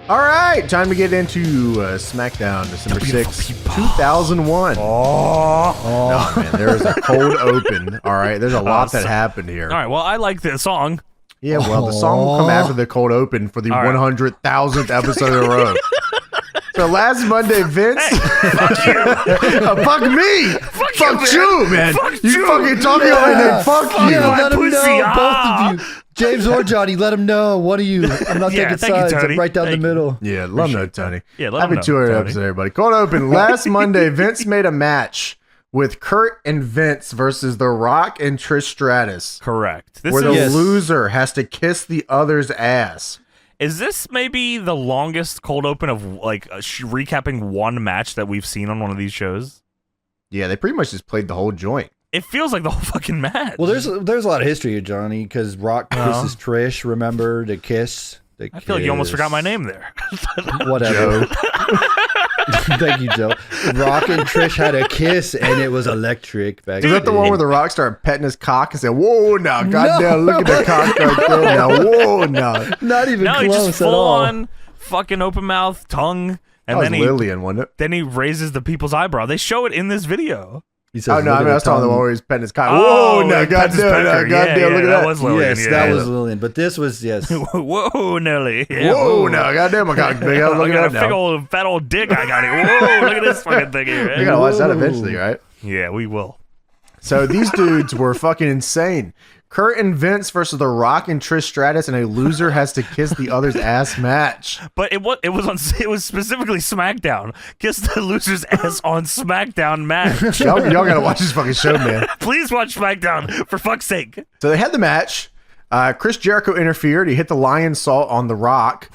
All right, time to get into SmackDown, December 6th, 2001. Oh, man, there is a cold open. All right, there's a lot that happened here. All right, well, I like this song. Yeah, well, the song will come after the cold open for the 100,000th episode in a row. So last Monday, Vince. Hey, fuck you. Fuck me. Fuck you, man. Fuck you you. fucking talking about my name. Fuck you. Yeah, let him pussy, know, both of you. James or Johnny, let him know. One of you. I'm not taking sides. I'm right down the middle. Yeah, let him know, Tony. Yeah, let him know, Happy 200 Tony. episode, everybody. Cold open. Last Monday, Vince made a match with Kurt and Vince versus The Rock and Trish Stratus. Correct. Where the loser has to kiss the other's ass. Is this maybe the longest cold open of like recapping one match that we've seen on one of these shows? Yeah, they pretty much just played the whole joint. It feels like the whole fucking match. Well, there's a lot of history here, Johnny, because Rock kisses Trish. Remember the kiss? I feel like you almost forgot my name there. Whatever. Thank you, Joe. Rock and Trish had a kiss, and it was electric. Back Is that the one where The Rock started petting his cock and said, "Whoa, now, goddamn, look at the cock right there now, whoa, now." Not even no, he close just at full all. on fucking open mouth tongue, and That then was Lillian, wasn't it? then he raises the people's eyebrow. They show it in this video. He says, Oh no, I was talking the one where he's petting his cock. Oh, Whoa, now, he pets his goddamn, pecker. goddamn, look at that that. was Lillian. Yes, yeah, that yeah. was Lillian. But this was, yes. Whoa, Nelly. Yeah, Whoa, now, goddamn, my cock big. Look Look at at that a big now. old fat old dick I got here. Whoa, look at this fucking thing here. We gotta watch that eventually, right? Yeah, we will. So these dudes were fucking insane. Kurt and Vince versus The Rock and Trish Stratus, and a loser has to kiss the other's ass match. But it was specifically SmackDown. Kiss the loser's ass on SmackDown match. Y'all gotta watch this fucking show, man. Please watch SmackDown for fuck's sake. So they had the match. Chris Jericho interfered. He hit the lion salt on The Rock.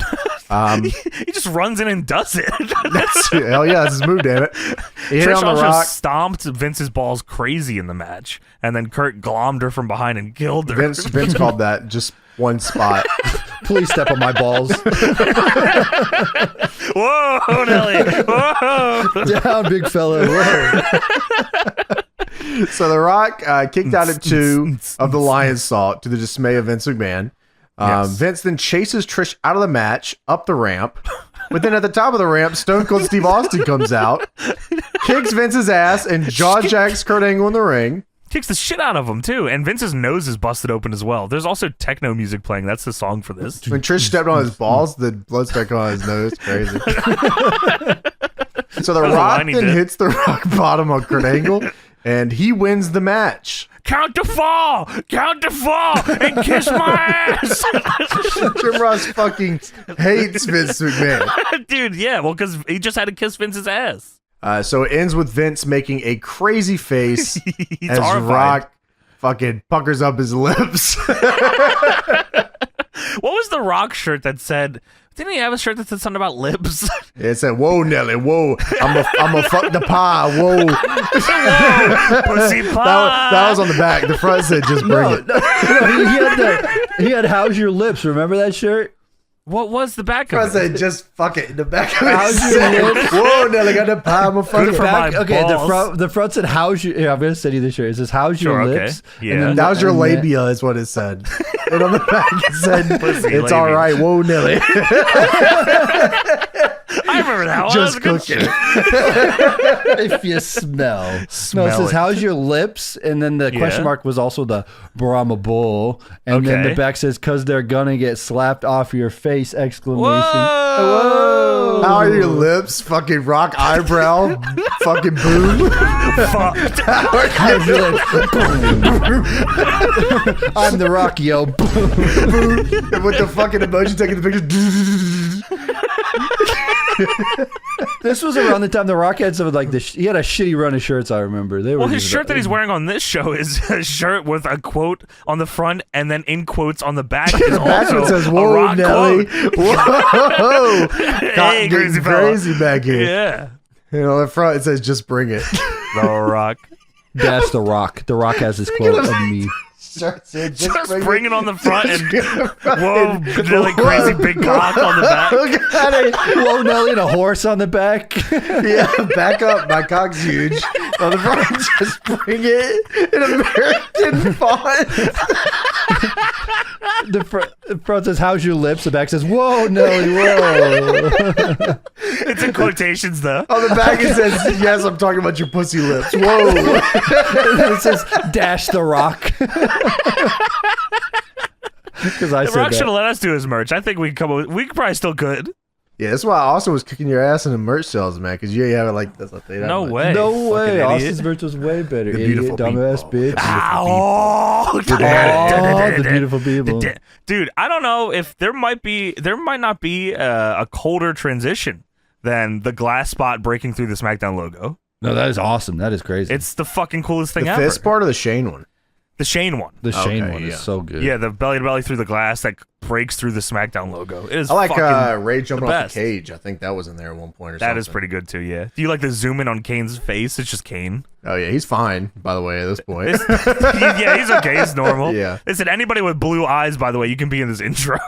He just runs in and does it. Hell yeah, that's his move, damn it. He hit Trish on The also Rock. stomped Vince's balls crazy in the match, and then Kurt glommed her from behind and killed her. Vince called that just one spot. Please step on my balls. Whoa, Nelly! Whoa! Down, big fella. Whoa. So The Rock kicked out at 2 of the lion salt to the dismay of Vince McMahon. Yes. Vince then chases Trish out of the match, up the ramp. But then at the top of the ramp, Stone Cold Steve Austin comes out, kicks Vince's ass, and jaw jacks Kurt Angle in the ring. Kicks the shit out of him too, and Vince's nose is busted open as well. There's also techno music playing. That's the song for this. When Trish stepped on his balls, the blood started coming on his nose. Crazy. So The That was a Rock line he then did. hits the rock bottom on Kurt Angle, and he wins the match. Count to 4, and kiss my ass, Jim Ross fucking hates Vince McMahon. dude. Yeah, well, because he just had to kiss Vince's ass. So it ends with Vince making a crazy face He's as horrified. Rock fucking puckers up his lips. What was the Rock shirt that said? Didn't he have a shirt that said something about lips? It said, "Whoa, Nelly, whoa, I'm a fuck the pie, whoa." Pussy pie. That was on the back. The front said, "Just bring it." He had "How's your lips?" Remember that shirt? What was the back The front of it? said, "Just fuck it." The back of it How's your said, lips? "Whoa, Nelly, got the pie, I'm a fucking Good for pie." my Okay, balls. the front said "How's your?" Here, I'm gonna send you the shirt. It says "How's Sure, your okay. lips?" Yeah. And then That was your and then- labia, is what it said. And on the back it said, Pussy "It's labia. all right, whoa, Nelly." I remember that one. Just That was a good cooking. If you smell. No, it Smell says it. "How's your lips?" And then the question mark was also the Brahma Bull. And then Okay. the back says "'Cause they're gonna get slapped off your face!" Exclamation. Whoa! How are your lips? Fucking Rock eyebrow. Fucking boom. Fucked. How's your lips? I'm the Rock, yo. And with the fucking emoji taking the pictures. This was around the time the Rock had some of like he had a shitty run of shirts. I remember. They were Well, his shirt that he's wearing on this show is a shirt with a quote on the front and then in quotes on the back is Back also one says, a "Whoa, Rock Nelly, quote. whoa, Hey, crazy fella. crazy back here." Yeah. And on the front it says, "Just bring it." The Rock. That's the Rock. The Rock has his quote of me. Starts in, Just bring it on the front and whoa, really crazy big cock on the back. Look at it. Whoa, Nelly and a horse on the back. Yeah, back up. My cock's huge. On the front, just bring it in American font. The front says, "How's your lips?" The back says, "Whoa, Nelly, whoa." It's in quotations though. On the back it says, "Yes, I'm talking about your pussy lips." Whoa. And then it says, "Dash the Rock." Because I The said Rock should that. have let us do his merch. I think we probably still could. Yeah, that's why Austin was kicking your ass in the merch sales, man, because you have it like this. I'll tell you that No much. way. No Fucking way. idiot. Austin's merch was way better. The Idiot, beautiful dumbass people. bitch. Ow. The beautiful people. Dude, I don't know if there might not be a colder transition than the glass spot breaking through the SmackDown logo. No, that is awesome. That is crazy. It's the fucking coolest thing The ever. fist part or the Shane one? The Shane one. the Shane Okay, one yeah. is so good. Yeah, the belly to belly through the glass that breaks through the SmackDown logo. It is I like fucking Ray jumping the off best. the cage. I think that was in there at one point or something. That is pretty good too, yeah. Do you like the zoom in on Kane's face? It's just Kane. Oh, yeah, he's fine, by the way, at this point. Yeah, he's okay. He's normal. Yeah. They said anybody with blue eyes, by the way, you can be in this intro.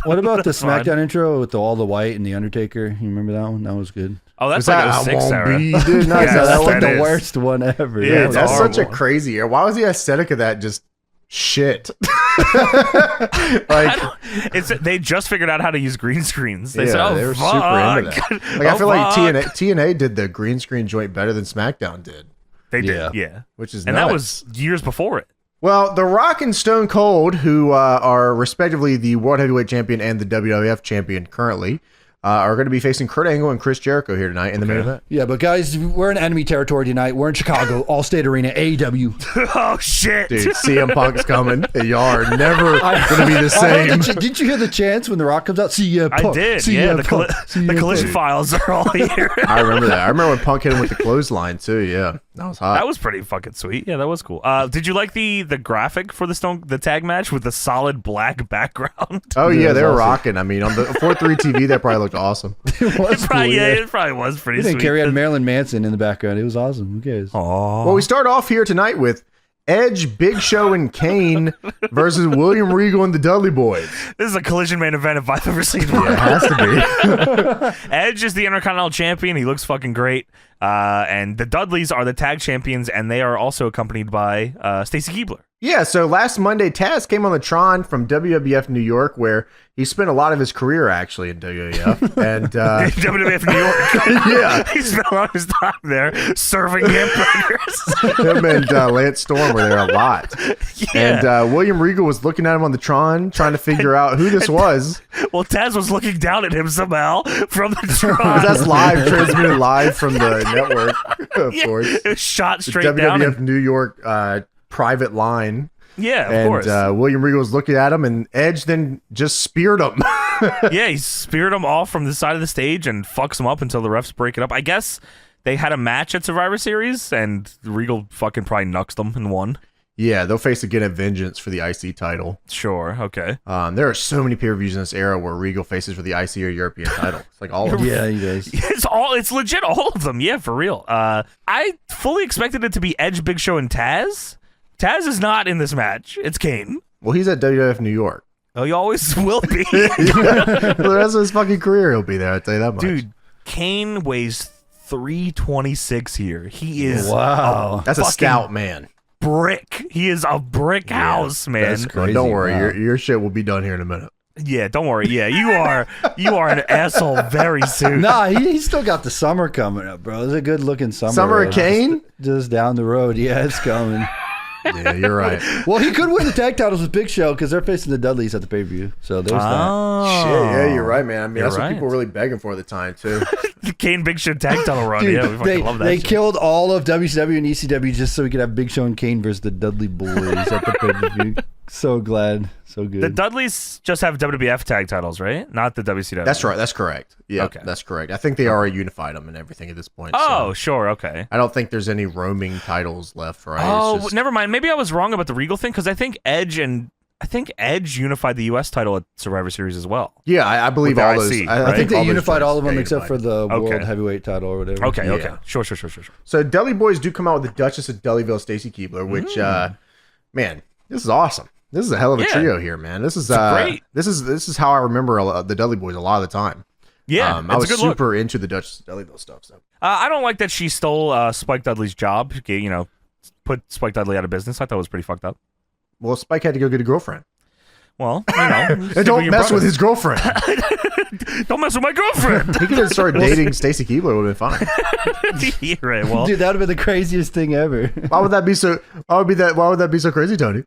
What about the That's fine. SmackDown intro with all the white and the Undertaker? You remember that one? That was good. Oh, that's Was like that, 06 I won't era. be denied. Yes, that was that the is. worst one ever. Yeah, That Dude, was that's horrible. such a crazy year. Why was the aesthetic of that just shit? Like, They just figured out how to use green screens. They yeah, said, "Oh, they were fuck. super into that. Like, I Oh, feel like fuck." TNA did the green screen joint better than SmackDown did, They did, Yeah. yeah. which is And nuts. that was years before it. Well, The Rock and Stone Cold, who are respectively the World Heavyweight Champion and the WWF Champion currently, are going to be facing Kurt Angle and Chris Jericho here tonight in the main event. Yeah, but guys, we're in enemy territory tonight. We're in Chicago, Allstate Arena, AEW. Oh shit, Dude, CM Punk's coming. And y'all are never going to be the same. Didn't you hear the chants when The Rock comes out? CM I Punk, did. CM Yeah, the Punk, CM collision Punk. files are all here. I remember that. I remember when Punk hit him with the clothesline too. Yeah, that was hot. That was pretty fucking sweet. Yeah, that was cool. Did you like the graphic for the tag match with the solid black background? Oh Yeah, yeah, it they was were awesome. rocking. I mean, on the 4-3 TV, that probably looked awesome. It was cool, yeah. It probably was pretty I think sweet. Kerry had Marilyn Manson in the background. It was awesome. Who cares? Aw. Well, we start off here tonight with Edge, Big Show, and Kane versus William Regal and the Dudley Boys. This is a collision main event if I've ever seen one. Yeah, it has to be. Edge is the Intercontinental Champion. He looks fucking great. And the Dudleys are the tag champions, and they are also accompanied by Stacy Keibler. Yeah, so last Monday, Taz came on the Tron from WWF New York, where he spent a lot of his career actually in WWF. And WWF New York. yeah, He spent a lot of his time there serving hamburgers. him and Lance Storm were there a lot. Yeah. And William Regal was looking at him on the Tron, trying to figure out who this was. Well, Taz was looking down at him somehow from the Tron. 'Cause that's live, transmitted live from the network, of Yeah, course. it was shot The straight down. WWF New York private line. Yeah, of And course. William Regal was looking at him, and Edge then just speared him. Yeah, he speared him off from the side of the stage and fucks him up until the refs break it up. I guess they had a match at Survivor Series, and Regal fucking probably knucks them and won. Yeah, they'll face again at Vengeance for the IC title. Sure, okay. There are so many pay-per-views in this era where Regal faces for the IC or European title. It's like all of them. Yeah, he does. It's legit, all of them. Yeah, for real. I fully expected it to be Edge, Big Show, and Taz. Taz is not in this match. It's Kane. Well, he's at WWF New York. Oh, he always will be. For the rest of his fucking career, he'll be there. I'll tell you that much. Dude, Kane weighs 326 here. He is Wow. That's a fucking stout man. brick. He is a brick house, man. that's Well, crazy. don't worry, Wow. your shit will be done here in a minute. Yeah, don't worry. Yeah, you are an asshole very soon. Nah, he's still got the summer coming up, bro. It's a good looking summer. Summer of Kane? Just down the road. Yeah, it's coming. Yeah, you're right. Well, he could win the tag titles with Big Show because they're facing the Dudleys at the pay-per-view. So there's Oh. Shit, yeah, you're right, man. I mean, You're that's right. what people were really begging for at the time, too. The Kane Big Show tag title run. Dude, Yeah, we fucking love that they shit. killed all of WCW and ECW just so we could have Big Show and Kane versus the Dudley Boys at the pay-per-view. So glad. So good. The Dudleys just have WWF tag titles, right? Not the WCW. That's right. That's correct. Yeah, Okay. that's correct. I think they already unified them and everything at this point. Oh, so sure. Okay. I don't think there's any roaming titles left, right? Oh, It's just- never mind. Maybe I was wrong about the Regal thing because I think Edge unified the U.S. title at Survivor Series as well. Yeah, I believe With the all those. IC, I right? I think they all those unified all of them joints, except for the Okay. World Heavyweight title or whatever. Okay. Yeah. Okay. Sure. So Dudley Boys do come out with the Duchess of Dudleyville, Stacy Keibler, which, man, This is awesome. This is a hell of a Yeah. trio here, man. This is great. This is how I remember the Dudley Boyz a lot of the time. Yeah, I was it's a good look. super into the Dutch Dudleyville stuff. So I don't like that she stole Spike Dudley's job. You know, put Spike Dudley out of business. I thought it was pretty fucked up. well, Spike had to go get a girlfrand, Well, you know, and don't mess with his girlfriend. Don't mess with my girlfriend. He could have started dating Stacy Keibler. Would have been fine. Yeah, right. Well, Dude, that would have been the craziest thing ever. Why would that be so? Why would that be so crazy, Tony?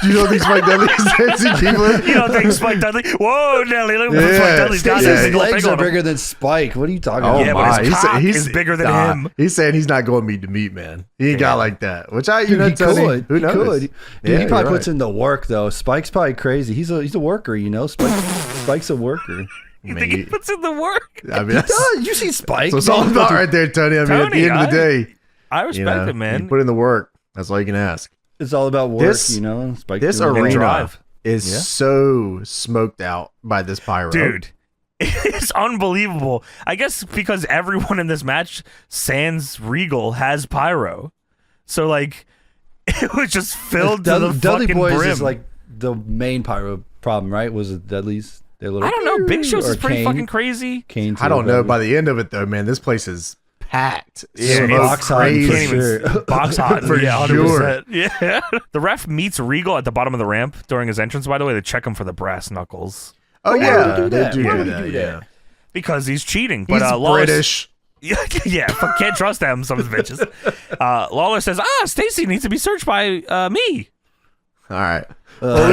Do you know these Spike Dudley is Stacy Keibler? you don't think Spike Dudley? Whoa, Nelly! Look what Yeah, Spike Dudley's got. His His legs are on him. bigger than Spike. What are you talking Oh about? Yeah, but my! his cock is bigger than him. He's saying he's not going meat to meat, man. He ain't got like that. Which I, Dude, he Tony, could. who He knows? could. Dude, Yeah, he probably you're puts right. in the work though. Spike's probably crazy. He's a worker, you know. Spike's a worker. You think he puts in the work? I mean, that's You see Spike? so it's all about right there, Tony. I mean, at the Tony, end of the day, I respect it, you man. put in the work. That's all you can ask. It's all about work, This- you know. Spike This doing arena that. drive. is Yeah. so smoked out by this pyro, Dude, it's unbelievable. I guess because everyone in this match, sans Regal, has pyro. So, like, it was just filled to the Dudley fucking Boyz brim. is like the main pyro problem, right? Was it Dudley's? Their little I don't know. Big Show's or is pretty Kane? fucking crazy. Kane I don't too, know. but- By the end of it, though, man, this place is packed. Yeah, Smoke it's box hot crazy. for Can't even sure. box hot. For yeah, sure. 100%. Yeah. The ref meets Regal at the bottom of the ramp during his entrance, by the way, to check him for the brass knuckles. Oh Why would yeah, he do they that? do Why do would he that. do Yeah, that? Because he's cheating. he's But Lawler, British. yeah, can't trust them, some of the bitches. Lawler says, Stacy needs to be searched by me. All right. But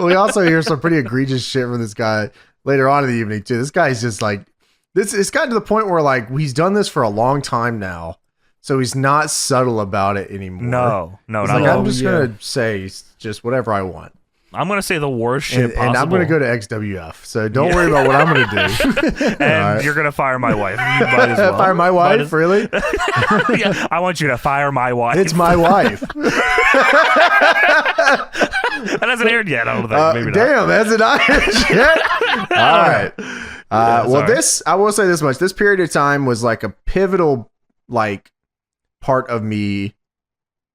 we also hear some pretty egregious shit from this guy later on in the evening too. This guy's just like this. It's gotten to the point where like he's done this for a long time now, so he's not subtle about it anymore. No, He's not like at all. I'm just yeah. gonna say just whatever I want, I'm going to say the worst shit and possible. I'm gonna go to XWF. So don't worry about what I'm gonna do. and Alright. you're going to fire my wife. You might as well. Fire my Might wife, as- really? Yeah, I want you to fire my wife. It's my wife. That hasn't aired yet, I don't think. Maybe not. Damn, that's an Irish yet. All right. Well, sorry. this I will say this much: this period of time was like a pivotal, like, part of me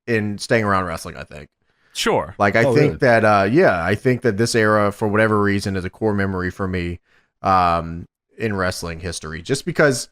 in staying around wrestling. I think. Sure. Like, I Oh, think really? that, I think that this era, for whatever reason, is a core memory for me, in wrestling history. Just because,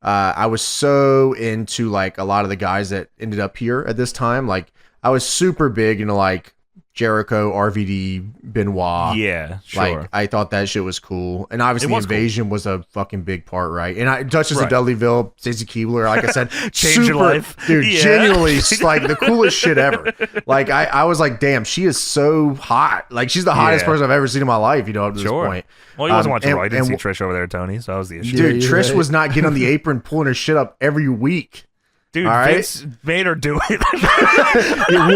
I was so into like a lot of the guys that ended up here at this time. Like, I was super big into like Jericho, RVD, Benoit. Yeah, sure. Like, I thought that shit was cool. And obviously, It was Invasion was a fucking big part, right? And I Duchess Right. of Dudleyville, Stacy Keibler, like I said, Changed your life. Dude, Yeah. genuinely, like, the coolest shit ever. Like, I was like, damn, she is so hot. Like, she's the hottest Yeah. person I've ever seen in my life, you know, up to Sure. this point. Well, he wasn't watching and- Raw. I didn't see and- Trish over there, Tony, so that was the issue. Dude, you're Trish right. was not getting on the apron pulling her shit up every week. Dude, all right. Vince made her do it.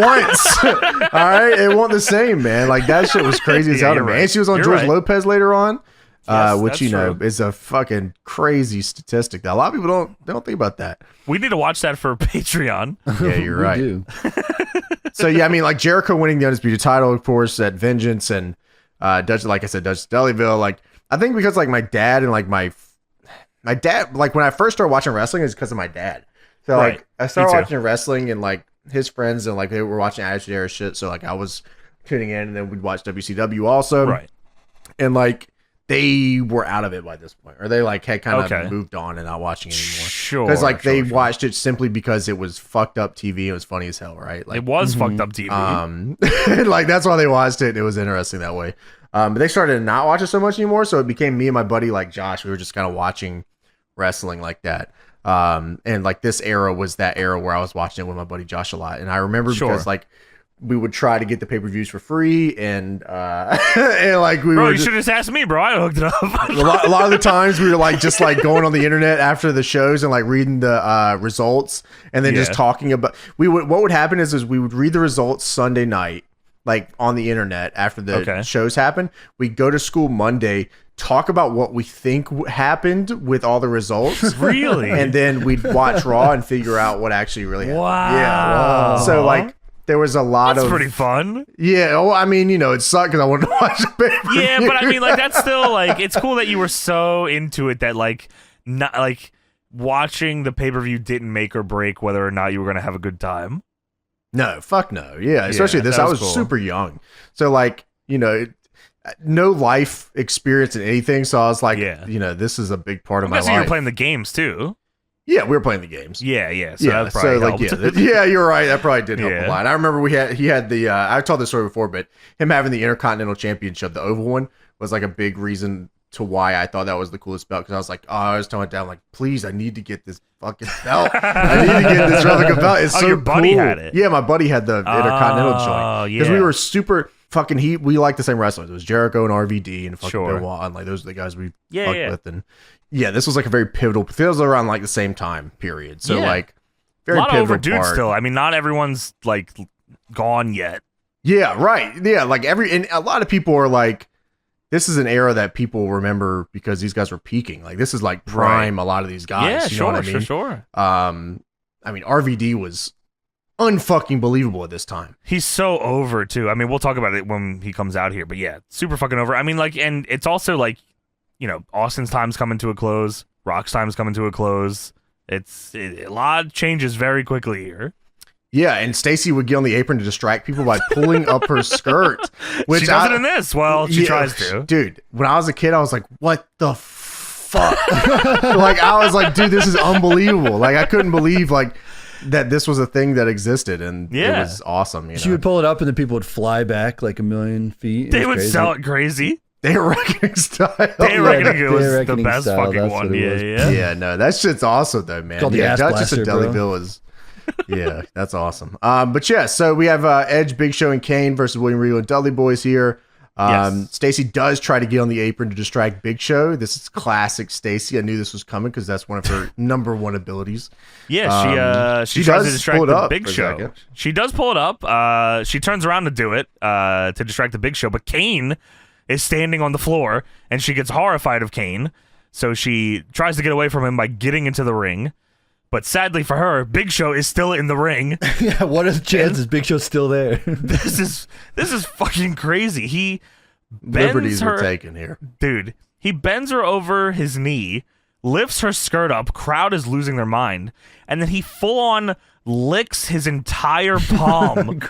Once. All right? It wasn't the same, man. Like, that shit was crazy as Yeah, hell to you're me. right. And she was on You're George right. Lopez later on. Yes, Which that's you know true. is a fucking crazy statistic. That a lot of people don't think about that. We need to watch that for Patreon. Yeah, you're We right. do. So yeah, I mean, like Jericho winning the Undisputed title, of course, at Vengeance, and Dutch, like I said, Dutch Dudleyville. Like, I think because like my dad and like my dad, like when I first started watching wrestling, is because of my dad. So Right. like I started Me too. watching wrestling and like his friends and like they were watching Attitude Era shit. So like I was tuning in, and then we'd watch WCW also. Right. And like they were out of it by this point, or they like had kind of Okay. moved on and not watching anymore. Sure. Because like they sure. watched it simply because it was fucked up TV. It was funny as hell, right? Like It was fucked up TV. like that's why they watched it. It was interesting that way. But they started to not watch it so much anymore, so it became me and my buddy like Josh. We were just kind of watching wrestling like that. And like this era was that era where I was watching it with my buddy Josh a lot. And I remember Sure. because like we would try to get the pay-per-views for free, and and like we Bro, were you should have just asked me, bro. I hooked it up. a lot of the times we were like just like going on the internet after the shows and like reading the results and then just Yeah. talking about what would happen is we would read the results Sunday night, like on the internet after the Okay. shows happen. We'd go to school Monday, talk about what we think happened with all the results. Really? And then we'd watch Raw and figure out what actually really happened. Wow. Yeah. So like there was a lot That's of pretty fun. yeah. Oh, I mean, you know, it sucked because I wanted to watch the pay-per-view. Yeah, but I mean, like, that's still, like, it's cool that you were so into it that, like, not, like, watching the pay-per-view didn't make or break whether or not you were going to have a good time. No, fuck no. Yeah, especially this. that I was was cool. super young. So, like, no life experience in anything. So I was like, this is a big part of my life. You were playing the games too. Yeah, we were playing the games. Yeah. So that probably helped. You're right. That probably did help a lot. I remember he had the, I told this story before, but him having the Intercontinental Championship, the oval one, was like a big reason to why I thought that was the coolest belt. Because I was like, I was telling Dad, like, please, I need to get this fucking belt. I need to get this replica belt. It's so your buddy cool. had it. Yeah, my buddy had the Intercontinental joint. Because we were super fucking we like the same wrestlers. It was Jericho and RVD and fucking Benoit, and like those are the guys we fucked with. And this was like a very pivotal. It was around like the same time period. So like very a lot pivotal of over dudes part. still. I mean, not everyone's like gone yet. Yeah, right. Yeah, like and a lot of people are like, this is an era that people remember because these guys were peaking. Like this is like prime. A lot of these guys. Yeah, you know what I mean? sure. I mean, RVD was unfucking believable at this time. He's so over too. I mean, we'll talk about it when he comes out here, but yeah, super fucking over. I mean, like, and it's also like, Austin's time's coming to a close. Rock's time's coming to a close. A lot changes very quickly here. Yeah, and Stacy would get on the apron to distract people by pulling up her skirt. Which she does it in this. Well, she tries to. Dude, when I was a kid, I was like, what the fuck? Like, I was like, dude, this is unbelievable. Like, I couldn't believe, like, that this was a thing that existed, and it was awesome. She would pull it up, and then people would fly back like 1,000,000 feet. They would sell it crazy. Day Reckoning style. Day Reckoning was the best style, fucking one. Yeah, no, that shit's awesome though, man. Called the Ass Duchess Blaster, of Dudleyville is. Yeah, that's awesome. But yeah, so we have Edge, Big Show, and Kane versus William Regal and Dudley Boyz here. Stacy does try to get on the apron to distract Big Show. This is classic Stacy. I knew this was coming because that's one of her number one abilities. Yeah, she tries to distract the Big Show. She does pull it up. She turns around to do it to distract the Big Show, but Kane is standing on the floor, and she gets horrified of Kane. So she tries to get away from him by getting into the ring. But sadly for her, Big Show is still in the ring. Yeah, what are the chances Big Show's still there? This is fucking crazy. He liberties bends were taken here. Dude, he bends her over his knee, lifts her skirt up, crowd is losing their mind, and then he full on licks his entire palm.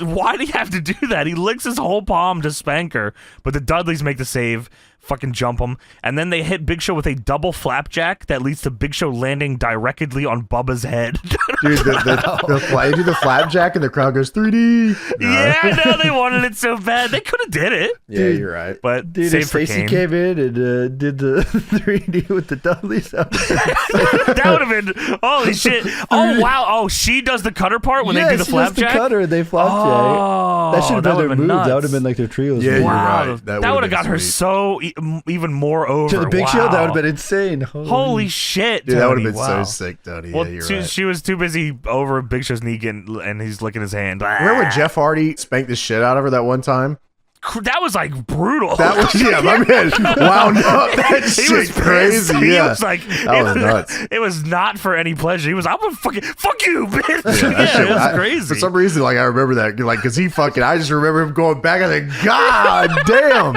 Why do you have to do that? He licks his whole palm to spank her, but the Dudleys make the save, fucking jump him, and then they hit Big Show with a double flapjack that leads to Big Show landing directly on Bubba's head. Dude, they do the flapjack and the crowd goes 3D. No. Yeah, I know, they wanted it so bad. They could have did it. Yeah, you're right. But dude, save if for Stacy Kane. came in and did the 3D with the Dudleys, that would have been holy shit. Oh wow. Oh, she does the cutter part when they do the flapjack. The cutter, they flapjack. Oh, that should have been their move. nuts. That would have been like their trios. Yeah, move. wow. Wow, That would would've have got been her sweet. so even more over. To the Big Show, that would have been insane. Holy shit, Dude, Tony. that would have been Wow. so sick, Tony. Well, Yeah, you're right. she was too busy over Big Show's knee and he's licking his hand. Remember when Jeff Hardy spanked the shit out of her that one time? That was like brutal. That was my man wound up. That He shit was crazy. pissed. Yeah, He was like, that was nuts. It was not for any pleasure. He was, I'm gonna fuck you, bitch. Yeah, that Yeah, shit- it was I- crazy. For some reason, like I remember that, like because he fucking. I just remember him going back. I think, God damn.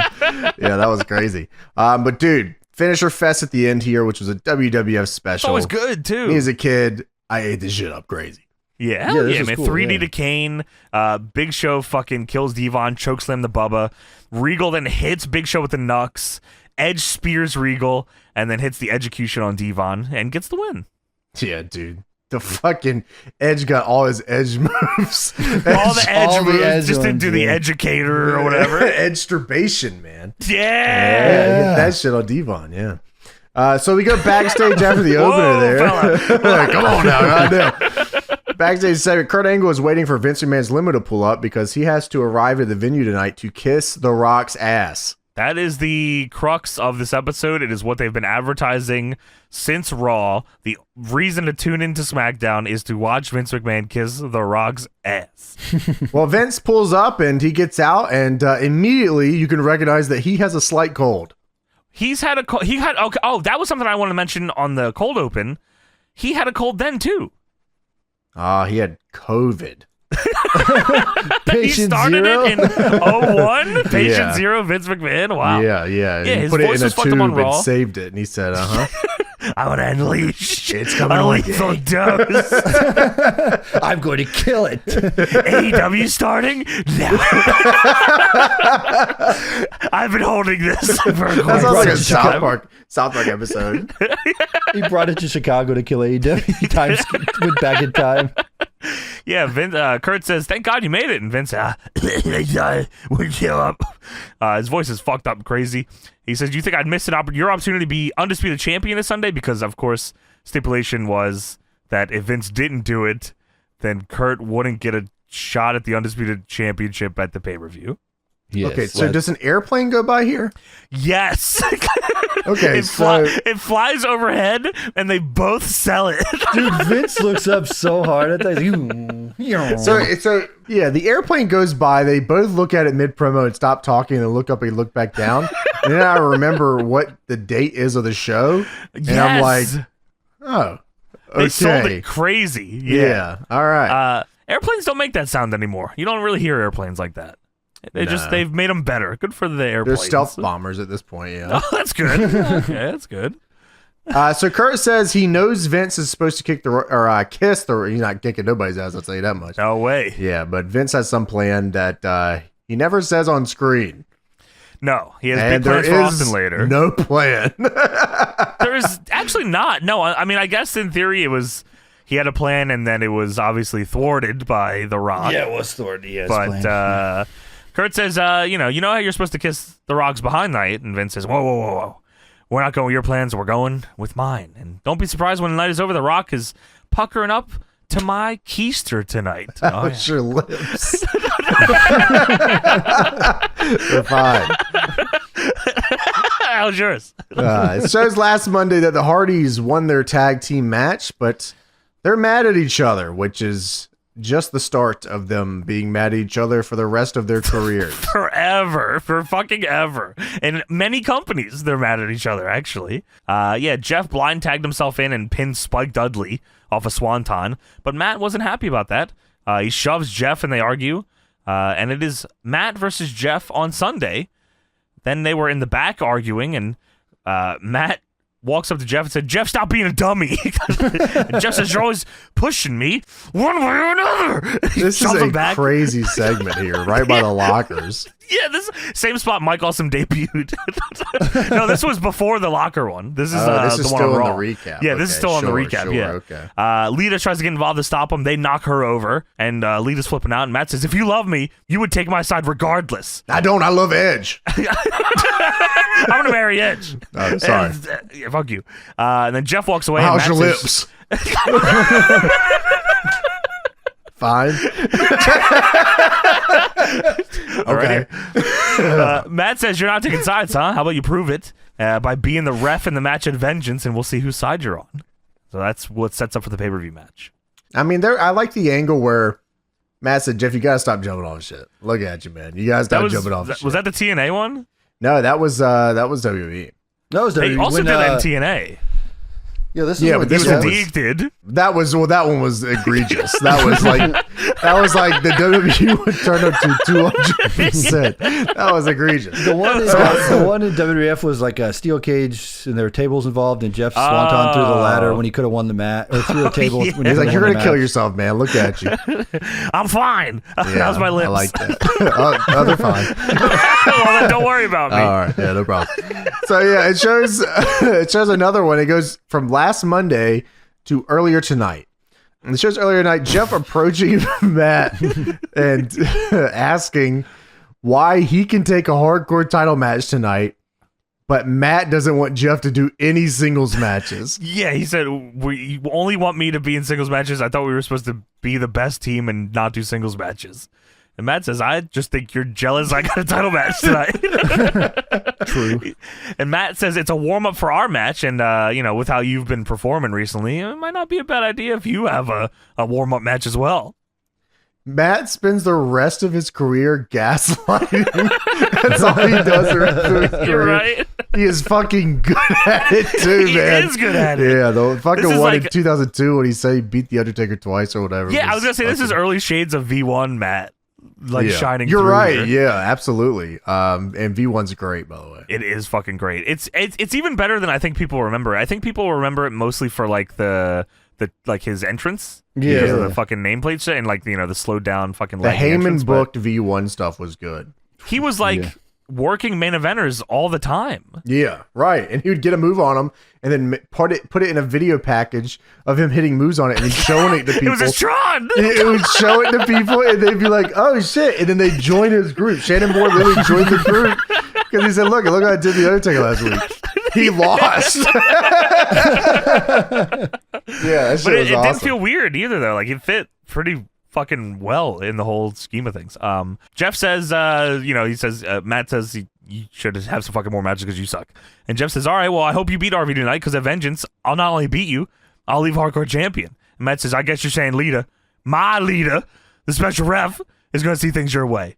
Yeah, that was crazy. But dude, finisher fest at the end here, which was a WWF It's special. always good too. Me as a kid, I ate this shit up crazy. Yeah, Yeah, hell this yeah, is man. cool, 3D yeah. to Kane. Big Show fucking kills Devon, chokeslam the Bubba. Regal then hits Big Show with the Nux. Edge spears Regal and then hits the execution on Devon and gets the win. Yeah, dude. The fucking Edge got all his Edge moves. All the Edge all the moves, Edge just didn't ones, do the yeah. educator or whatever. Edge-turbation, man. Yeah. Hit that shit on Devon, yeah. So we go backstage after the Whoa, opener there. fella. Come on now, goddamn. Backstage segment, Kurt Angle is waiting for Vince McMahon's limo to pull up because he has to arrive at the venue tonight to kiss The Rock's ass. That is the crux of this episode. It is what they've been advertising since Raw. The reason to tune into SmackDown is to watch Vince McMahon kiss The Rock's ass. Well, Vince pulls up and he gets out, and immediately you can recognize that he has a slight cold. He's had a cold. Okay, that was something I wanted to mention on the cold open. He had a cold then too. He had COVID. He started zero? it in 01. Patient Yeah. zero, Vince McMahon. Wow. Yeah. Yeah, He his put it voice in a was fucked up on tube and Raw. saved it, and he said, I'm gonna unleash. It's coming a on lethal dose. I'm going to kill it. AEW starting now. I've been holding this for quite That sounds like a Chicago. South Park episode. He brought it to Chicago to kill AEW. Went back in time. Yeah, Vince, Kurt says, "Thank God you made it." And Vince, would kill up. His voice is fucked up crazy. He says, "Do you think I'd miss your opportunity to be undisputed champion this Sunday?" Because of course, stipulation was that if Vince didn't do it, then Kurt wouldn't get a shot at the undisputed championship at the pay-per-view. Yes, Okay, so does an airplane go by here? Yes. Okay, it flies overhead, and they both sell it. dude, Vince looks up so hard at that. So yeah, the airplane goes by. They both look at it mid promo and stop talking, and look up and look back down. And then I remember what the date is of the show, and I'm like, oh, okay. They sold it crazy. Yeah. All right. Airplanes don't make that sound anymore. You don't really hear airplanes like that. They've made them better. Good for the airplanes. They're stealth bombers at this point. Yeah. Oh, that's good. Okay, that's good. So Kurt says he knows Vince is supposed to kiss the. He's not kicking nobody's ass. I'll tell you that much. No way. Yeah, but Vince has some plan that he never says on screen. No, he has big plans for Austin later. No plan. There is actually not. No, I mean, I guess in theory it was. He had a plan, and then it was obviously thwarted by The Rock. Yeah, it was thwarted. Yes, but Kurt says, you know how you're supposed to kiss The Rock's behind night, and Vince says, whoa. We're not going with your plans, we're going with mine. And don't be surprised when the night is over, The Rock is puckering up to my keister tonight. How's your lips? They're fine. How's yours? It shows last Monday that the Hardys won their tag team match, but they're mad at each other, which is just the start of them being mad at each other for the rest of their careers. For fucking ever. In many companies, they're mad at each other, actually. Yeah, Jeff blind tagged himself in and pinned Spike Dudley off a swanton, but Matt wasn't happy about that. He shoves Jeff and they argue, and it is Matt versus Jeff on Sunday. Then they were in the back arguing, and Matt walks up to Jeff and said, "Jeff, stop being a dummy." And Jeff says, "You're always pushing me one way or another." This is a crazy segment here, right by the lockers. Yeah, this same spot Mike Awesome debuted. No, this was before the locker one. This is the one on Raw. The recap. Yeah, this is still on the recap. Sure, yeah. Okay. Lita tries to get involved to stop him. They knock her over, and Lita's flipping out. And Matt says, "If you love me, you would take my side regardless." I don't. I love Edge. I'm gonna marry Edge. Oh, sorry. And, yeah, fuck you. And then Jeff walks away. How's and your Matt says, lips? Fine. Okay. Matt says, "You're not taking sides, huh? How about you prove it by being the ref in the match at Vengeance, and we'll see whose side you're on." So that's what sets up for the pay-per-view match. I mean, I like the angle where Matt said, "Jeff, you gotta stop jumping off shit. Look at you, man. You gotta stop jumping off shit." Was that the TNA one? No, that was WWE. That was They also did that in TNA. Yeah, this is Yeah, what but this Deagle one was- Deeg did. That one was egregious. That was like the WWE would turn up to 200%. That was egregious. The one in WWF was like a steel cage, and there were tables involved, and Jeff swanton through the ladder when he could have won the match, or through a table. Yeah. When he He's like, could've "You're won gonna the kill match." yourself, man. Look at you." I'm fine. Yeah, How's my lips? I like that. Oh, they're fine. Well, then don't worry about me. All right, yeah, no problem. So yeah, it shows another one. It goes from last Monday to earlier tonight. And it shows earlier tonight Jeff approaching Matt and asking why he can take a hardcore title match tonight, but Matt doesn't want Jeff to do any singles matches. Yeah, he said, "You only want me to be in singles matches. I thought we were supposed to be the best team and not do singles matches." And Matt says, "I just think you're jealous I got a title match tonight." True. And Matt says it's a warm-up for our match, and, with how you've been performing recently, it might not be a bad idea if you have a warm-up match as well. Matt spends the rest of his career gaslighting. That's all he does the rest of his career. You're right. He is fucking good at it too, man. He is good at it. Yeah, the fucking This is one like- in 2002 when he said he beat The Undertaker twice or whatever. Yeah, I was going to say, this is early shades of V1 Matt. like shining You're through right. here. Yeah, absolutely. And V1's great, by the way. It is fucking great. It's even better than I think people remember. I think people remember it mostly for like the like his entrance. Yeah. Because of the fucking nameplate shit and like, the slowed down fucking The laggy entrance, Heyman but booked V1 stuff was good. he was like working main eventers all the time. Yeah, right. And he would get a move on him and then put it in a video package of him hitting moves on it and then showing it to people. It was a Tron! It would show it to people and they'd be like, oh shit. And then they'd join his group. Shannon Moore literally joined the group because he said, look what I did the Undertaker last week. He lost. Yeah, that shit But was it awesome. didn't feel weird either, though. Like, it fit pretty fucking well in the whole scheme of things. Jeff says, he says, Matt says you should have some fucking more matches because you suck. And Jeff says, all right, well, I hope you beat RVD tonight because at Vengeance, I'll not only beat you, I'll leave Hardcore champion. And Matt says, I guess you're saying Lita, my Lita, the special ref, is going to see things your way.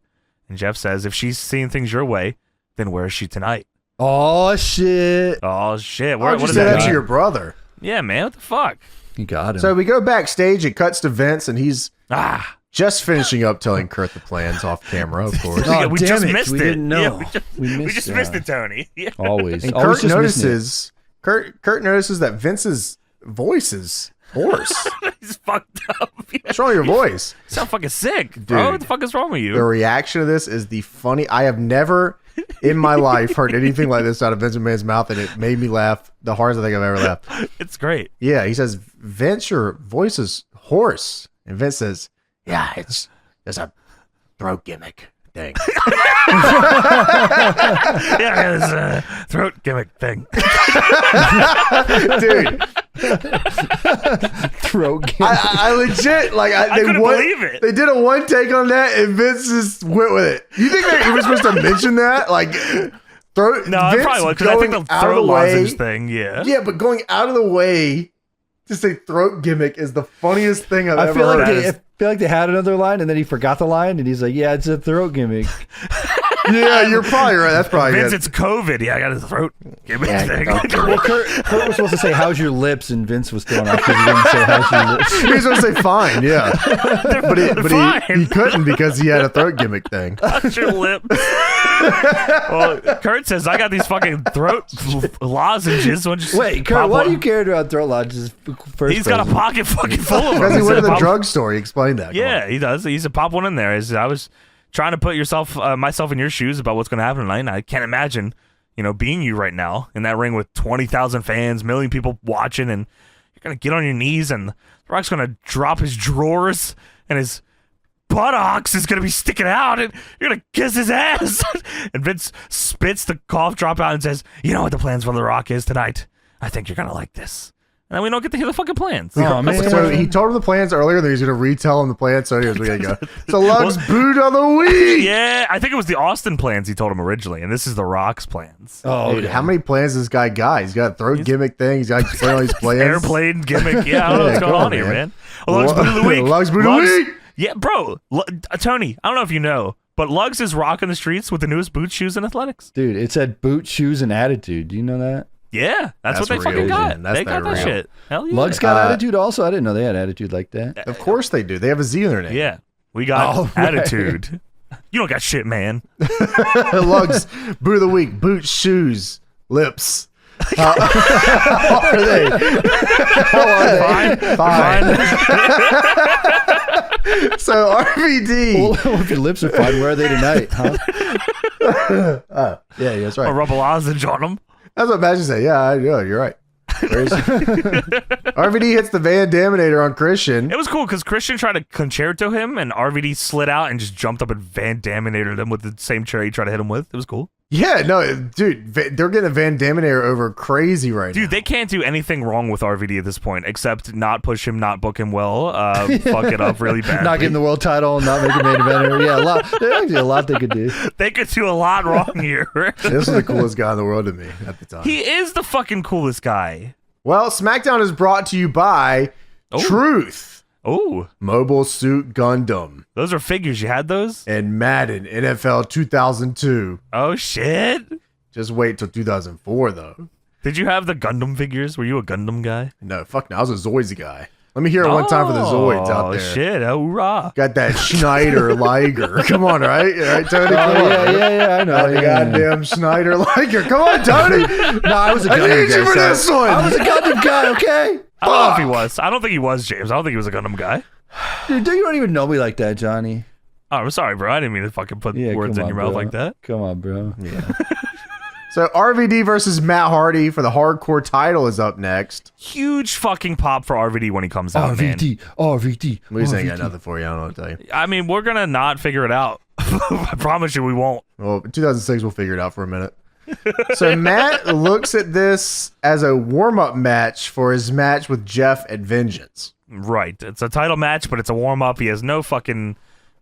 And Jeff says, if she's seeing things your way, then where is she tonight? Oh shit! Oh, shit. Why would you what does say that that to mean? your brother? Yeah, man, what the fuck? You got him. So we go backstage. It cuts to Vince, and he's Ah. just finishing up telling Kurt the plans off camera, of course. Oh, we damn just it. missed We it. didn't know. Yeah, we just missed it, Tony. Yeah. Always. And Always Kurt just missing it. notices. Kurt notices that Vince's voice is hoarse. He's fucked up. What's wrong with your voice? You sound fucking sick, bro. Dude. What the fuck is wrong with you? The reaction to this is the funny. I have never in my life heard anything like this out of Vince McMahon's mouth, and it made me laugh the hardest I think I've ever laughed. It's great. Yeah, he says, Vince, your voice is hoarse. And Vince says, yeah, it's a throat gimmick thing. Yeah, it's a throat gimmick thing. Dude, Throat game. I legit, like, I couldn't believe it. They did a one take on that, and Vince just went with it. You think that he was supposed to mention that? Like, throat? No, I Vince probably would, because I think going the out of throat the way- lozenge thing, yeah. Yeah, but going out of the way to say throat gimmick is the funniest thing I've I ever feel heard. like they had another line and then he forgot the line and he's like, yeah, it's a throat gimmick. Yeah, you're probably right. That's probably Vince, it. it's COVID. Yeah, I got a throat gimmick thing. Well, Kurt was supposed to say, how's your lips? And Vince was throwing off because he didn't say, how's your lips? He was supposed to say fine, yeah. But fine. he couldn't because he had a throat gimmick thing. How's your lip? Well, Kurt says, I got these fucking throat lozenges. Wait, Kurt, why do you care about throat lodges first? He's got a pocket fucking full of them. Because he went to the Pop- drugstore. He explained that. Come Yeah, on. he does. He's a pop one in there. I was trying to put myself in your shoes about what's going to happen tonight, and I can't imagine, being you right now in that ring with 20,000 fans, million people watching, and you're going to get on your knees, and The Rock's going to drop his drawers, and his buttocks is going to be sticking out, and you're going to kiss his ass. And Vince spits the cough drop out and says, you know what the plans for The Rock is tonight? I think you're going to like this. And then we don't get to hear the fucking plans. Oh, man. So he told him the plans earlier, then he's going to retell him the plans. So here's where we go. So Lug's boot of the week. Yeah, I think it was the Austin plans he told him originally, and this is The Rock's plans. Oh, Dude, how many plans does this guy got? He's got a throat gimmick thing. He's got to explain all these plans. Airplane gimmick. Yeah, I don't know what's Yeah, going come on on, here, man. man. Lug's boot of the week. Lug's boot of the week. Yeah, bro. Tony, I don't know if you know, but Lug's is rocking the streets with the newest boots, shoes, and athletics. Dude, it said boot, shoes, and attitude. Do you know that? Yeah, that's what they real, fucking got. man. That's They got that real. shit. Hell yeah. Lug's got attitude also? I didn't know they had attitude like that. Of course they do. They have a Z in their name. Yeah, we got Oh, right. attitude. You don't got shit, man. Lug's boot of the week. Boots, shoes, lips. How are they? Fine. So RVD. Well, if your lips are fine, where are they tonight, huh? Yeah, that's right. A rub a lozenge on them. That's what Magic said. Yeah, I know. You're right. Where is he? RVD hits the Van Daminator on Christian. It was cool because Christian tried to concerto him, and RVD slid out and just jumped up and Van Daminated him with the same chair he tried to hit him with. It was cool. Yeah, no, dude, they're getting a Van Daminator over crazy right now. Dude, they can't do anything wrong with RVD at this point except not push him, not book him well, fuck it up really bad. Not getting the world title, not making main eventer. Yeah, there's actually a lot they could do. They could do a lot wrong here. This was the coolest guy in the world to me at the time. He is the fucking coolest guy. Well, SmackDown is brought to you by Truth, Oh, Mobile Suit Gundam, those are figures. You had those? and Madden NFL 2002. Oh, shit. Just wait till 2004, though. Did you have the Gundam figures? Were you a Gundam guy? No, fuck no. I was a Zoids guy. Let me hear it one time for the Zoids out there. Oh, shit. Hoorah. Got that Schneider Liger. Come on, right? Right, Tony? Come on. Yeah, I know. The goddamn Schneider Liger. Come on, Tony. No, I was a I Gundam need you for guy. this one. I was a Gundam guy, okay? I don't know if he was. I don't think he was, James. I don't think he was a Gundam guy. Dude, you don't even know me like that, Johnny. Oh, I'm sorry, bro. I didn't mean to fucking put words in your mouth like that. Come on, bro. Yeah. So RVD versus Matt Hardy for the hardcore title is up next. Huge fucking pop for RVD when he comes out, man. RVD. We just ain't got nothing for you. I don't know what to tell you. I mean, we're going to not figure it out. I promise you we won't. Well, in 2006, we'll figure it out for a minute. So Matt looks at this as a warm-up match for his match with Jeff at Vengeance. Right. It's a title match, but it's a warm-up. He has no fucking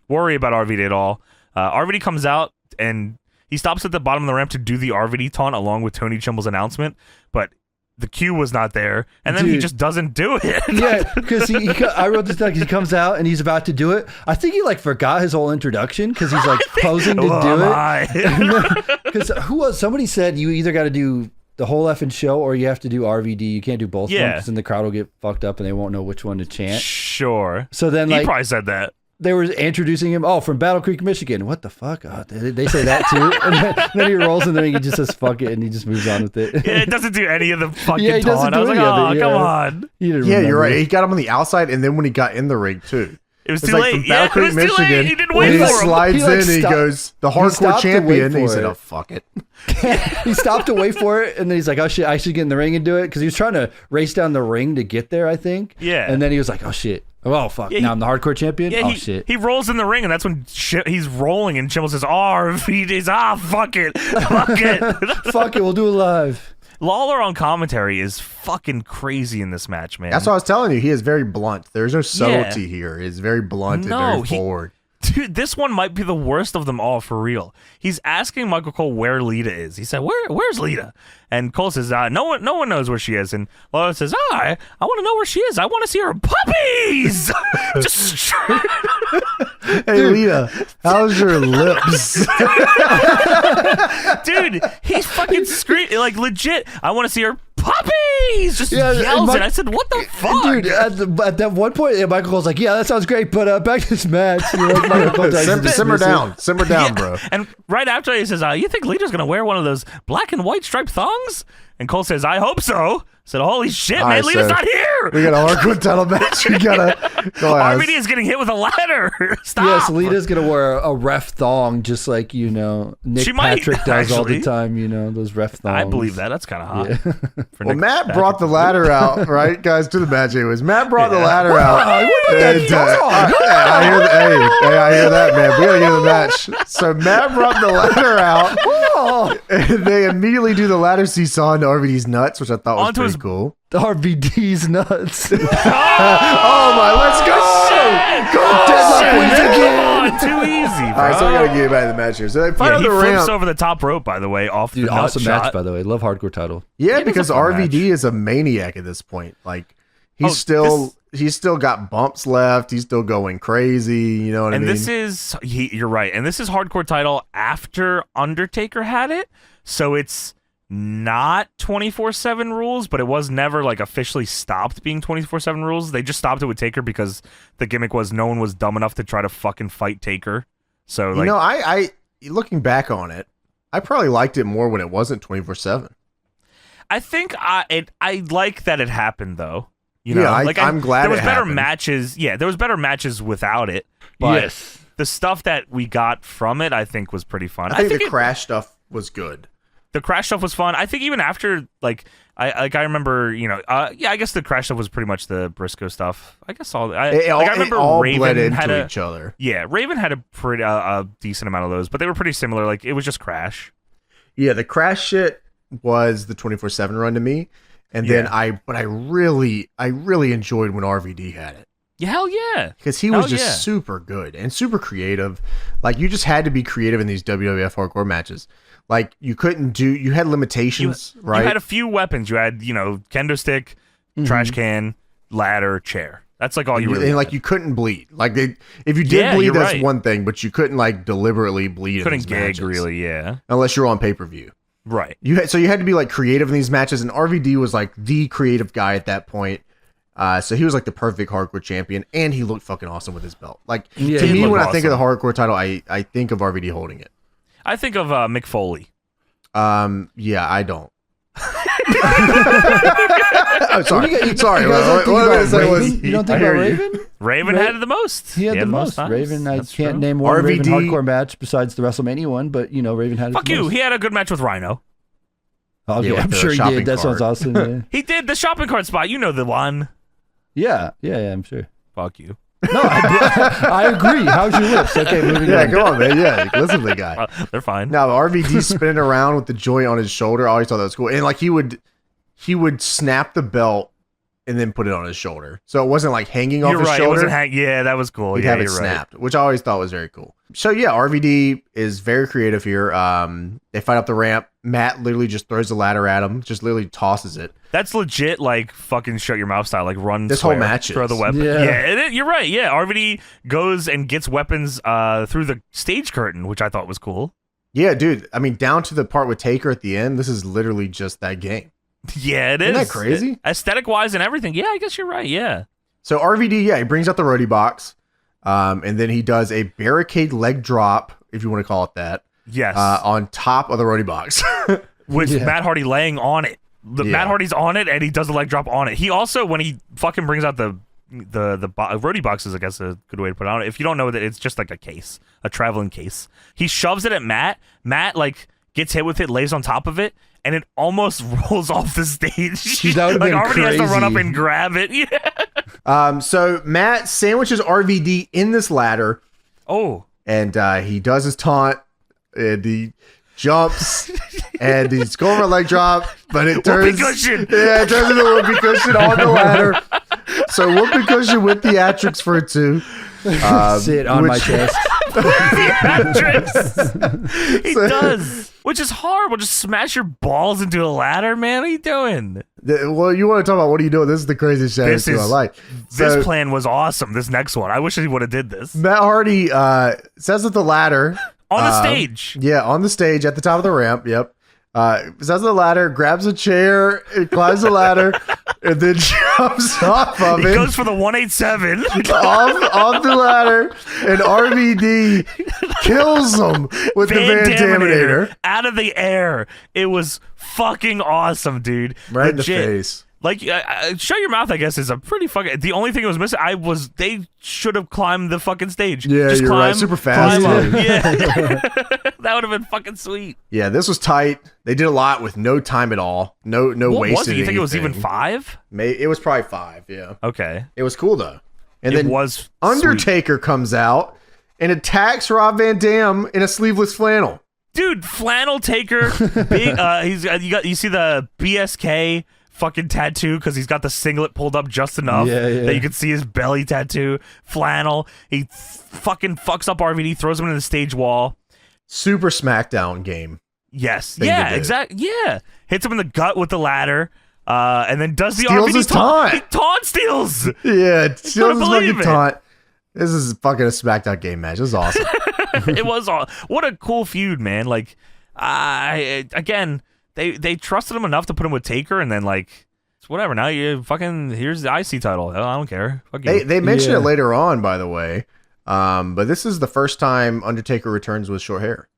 worry about RVD at all. RVD comes out, and he stops at the bottom of the ramp to do the RVD taunt along with Tony Chimble's announcement, but the cue was not there, and then he just doesn't do it. Yeah, because I wrote this down because he comes out and he's about to do it. I think he like forgot his whole introduction because he's like posing to do it. Because somebody said you either got to do the whole effing show or you have to do RVD. You can't do both of them because then the crowd will get fucked up and they won't know which one to chant. Sure. So then he probably said that. They were introducing him, from Battle Creek, Michigan. What the fuck? Oh, they say that too. And then he rolls in there and he just says, fuck it, and he just moves on with it. Yeah, it doesn't do any of the fucking he doesn't taunt. I was like, oh, come on. Yeah, you're right. He got him on the outside, and then when he got in the ring, too. It was too late. From Battle Creek, Michigan. He didn't wait for him. He slides in and he goes, the hardcore champion. And he said, oh, fuck it. He stopped to wait for it, and then he's like, oh, shit, I should get in the ring and do it. Because he was trying to race down the ring to get there, I think. Yeah. And then he was like, oh, shit. Oh, fuck. Yeah, now I'm the hardcore champion? Yeah, shit. He rolls in the ring, and that's when he's rolling, and Chimble says, fuck it. Fuck it. Fuck it, we'll do it live. Lawler on commentary is fucking crazy in this match, man. That's what I was telling you. He is very blunt. There's no subtlety here. He's very blunt and very forward. Dude, this one might be the worst of them all, for real. He's asking Michael Cole where Lita is. He said, where's Lita? And Cole says, no one knows where she is. And Lawler says, I want to know where she is. I want to see her puppies. Just Hey, Lita, how's your lips? Dude, he's fucking screaming, like, legit, I want to see her puppies. Just yells it. I said, what the fuck? Dude, at that one point, Michael Cole's like, yeah, that sounds great, but back to this match. Like, Michael Cole simmer down, bro. And right after he says, you think Lita's going to wear one of those black and white striped thongs? And Cole says, I hope so. I said, holy shit, man, right, Lita's not here. We got a hardcore title match. We gotta go ahead. RVD is getting hit with a ladder. Stop. Yes, Lita's going to wear a ref thong just like, Nick Patrick does all the time, those ref thongs. I believe that. That's kind of hot. Yeah. Well, Matt brought the ladder out, right, guys, to the match. Anyways, Matt brought the ladder out. I hear that, man. We gotta get the match. So Matt brought the ladder out, and they immediately do the ladder seesaw into RVD's nuts, which I thought was pretty cool. RVD's nuts. Oh my, let's go! Deadlock wins again. Too easy, bro. All right, so we gotta get back to the match here. So they fight on the ramp. He flips over the top rope, by the way, off the awesome nut match, shot. by the way. Love hardcore title. Yeah, because RVD is a maniac at this point. Like he's still got bumps left. He's still going crazy. You know what I mean? And this is you're right. And this is hardcore title after Undertaker had it, so it's not 24/7 rules, but it was never like officially stopped being 24/7 rules. They just stopped it with Taker because the gimmick was no one was dumb enough to try to fucking fight Taker. So like, I looking back on it, I probably liked it more when it wasn't 24/7. I think I like that it happened though. I'm glad there was it better happened. matches. Yeah, there was better matches without it. But the stuff that we got from it, I think, was pretty fun. I think the crash stuff was good. The crash stuff was fun. I think even after, like, I remember, I guess the crash stuff was pretty much the Briscoe stuff. I guess I remember all Raven bled into had each other. Yeah, Raven had a pretty decent amount of those, but they were pretty similar. Like, it was just crash. Yeah, the crash shit was the 24/7 run to me, and then I really enjoyed when RVD had it. Yeah, hell yeah, because he was just super good and super creative. Like, you just had to be creative in these WWF hardcore matches. Like, you had limitations, right? You had a few weapons. You had, kendo stick, trash can, ladder, chair. That's like all you really. And like, you couldn't bleed. Like, if you did bleed, that's one thing, but you couldn't like deliberately bleed. You couldn't in these gag matches, really, unless you're on pay-per-view. Right. So you had to be like creative in these matches, and RVD was like the creative guy at that point. So he was like the perfect hardcore champion, and he looked fucking awesome with his belt. Like Yeah, to he me, looked when I think of the awesome. hardcore title, I think of RVD holding it. I think of Mick Foley. Yeah, I don't. I'm sorry. Sorry. You guys don't think What about I was gonna say was- Raven? You don't think I hear about you. Raven? Raven had the most. He had the most. times. Raven, I That's can't true. name one Raven RVD hardcore match besides the WrestleMania one, but Raven had it. Fuck the you. most. He had a good match with Rhino. Okay, Yeah, with I'm the sure he shopping did. That sounds cart. awesome. Yeah. He did the shopping cart spot. You know the one. yeah, I'm sure. Fuck you. No, I agree. How's your lips? Okay, moving Yeah, on. come on, man. Yeah, listen to the guy. They're fine. Now RVD spinning around with the joint on his shoulder. I always thought that was cool. And like he would snap the belt and then put it on his shoulder, so it wasn't like hanging off You're his right. It shoulder. wasn't yeah, that was cool. He'd Yeah, have it you're right. snapped, which I always thought was very cool. So yeah, RVD is very creative here. They fight up the ramp. Matt literally just throws the ladder at him, just literally tosses it. That's legit, like fucking shut your mouth style, like run. This whole square, match throw the is. weapon. Yeah. You're right. Yeah, RVD goes and gets weapons through the stage curtain, which I thought was cool. Yeah, dude. I mean, down to the part with Taker at the end. This is literally just that game. Yeah, it Isn't is. that crazy? Aesthetic wise and everything. Yeah, I guess you're right. Yeah. So RVD, yeah, he brings out the roadie box, and then he does a barricade leg drop, if you want to call it that, Yes. on top of the roadie box. With Yeah. Matt Hardy laying on it. Matt Hardy's on it, and he does a leg drop on it. He also, when he fucking brings out the roadie box, is I guess a good way to put it on. If you don't know that, it's just like a case, a traveling case. He shoves it at Matt. Matt like gets hit with it, lays on top of it, and it almost rolls off the stage. That would've like been already has to run up crazy. and grab it. Yeah. So Matt sandwiches RVD in this ladder, Oh. and he does his taunt, and he jumps, and he's going for a leg drop, but it turns, Whoopee cushion. yeah, it turns into a whoopee cushion on the ladder. So whoopee cushion with theatrics for it too. Sit on my which- chest. Theatrics. He does. Which is horrible. Just smash your balls into a ladder, man. What are you doing? Well, you want to talk about what are you doing? This is the craziest shit This I is- like. This So, plan was awesome. This next one. I wish he would have did this. Matt Hardy says at the ladder. On the stage. Yeah, on the stage at the top of the ramp. Yep. Says at the ladder, grabs a chair, climbs the ladder, and then jumps off of He it. goes for the 187. off the ladder, and RVD kills him with the Van Daminator. out of the air. It was fucking awesome, dude. Right in the Legit. face. Like, shut your mouth, I guess, is a pretty fucking. The only thing that was missing, they should have climbed the fucking stage. Yeah, Just you're climb, right. Super fast, climb up. too. Yeah. That would have been fucking sweet. Yeah, this was tight. They did a lot with no time at all. No What wasted. was it? You think it was even anything. 5? It was probably 5, yeah. Okay. It was cool, though. And It then was Undertaker comes out and attacks Rob Van Dam in a sleeveless flannel. Dude, flannel taker, big. You see the BSK fucking tattoo because he's got the singlet pulled up just enough that you can see his belly tattoo. Flannel. He fucking fucks up RVD, throws him into the stage wall. Super SmackDown game. Yes. Thing Yeah. to do. Exactly. Yeah. Hits him in the gut with the ladder. And then does the Steals RVD his taunt. He taunt steals. Yeah, steals his believe fucking it. taunt. This is fucking a SmackDown game match. This is awesome. It was all. What a cool feud, man. Like, again, they trusted him enough to put him with Taker, and then like, it's whatever. Now you fucking here's the IC title. I don't care. Fuck you. They mention Yeah. it later on, by the way. But this is the first time Undertaker returns with short hair.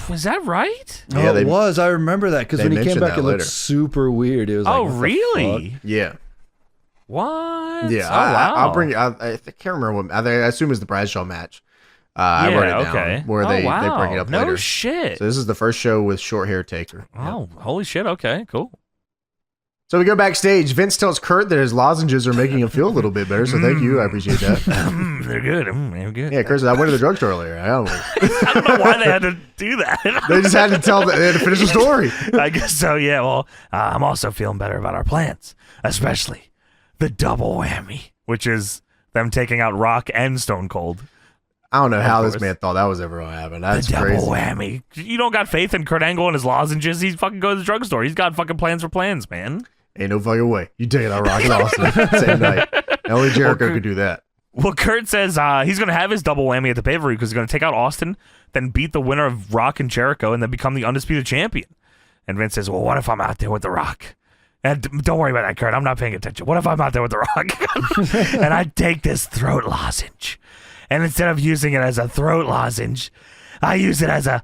Was that right? Oh, Yeah, it they- was. I remember that because they when he came mentioned back, that it looked later. super weird. It was like, Oh, what the really? fuck? Yeah, What? yeah. Oh, wow. I'll bring. I can't remember what. I assume it's the Bradshaw match. I wrote it down okay. where they wow. bring it up no later. shit. So this is the first show with short hair Taker. Oh, holy shit. Okay, cool. So we go backstage. Vince tells Kurt that his lozenges are making him feel a little bit better. So thank you. I appreciate that. They're good. They're good. Yeah, Kurt said, I went to the drugstore earlier. I don't know. I don't know why they had to do that. They just had to they had to finish the story. I guess so, yeah. Well, I'm also feeling better about our plans, especially the double whammy, which is them taking out Rock and Stone Cold. I don't know how this course. man thought that was ever going to happen. That's The double crazy. whammy. You don't got faith in Kurt Angle and his lozenges. He's fucking going to the drugstore. He's got fucking plans for plans, man. Ain't no fucking way. You take it out Rock and Austin same night. And only Jericho could do that. Well, Kurt says he's going to have his double whammy at the pay-per-view because he's going to take out Austin, then beat the winner of Rock and Jericho, and then become the Undisputed Champion. And Vince says, well, what if I'm out there with The Rock? And don't worry about that, Kurt. I'm not paying attention. What if I'm out there with The Rock? And I take this throat lozenge, and instead of using it as a throat lozenge, I use it as a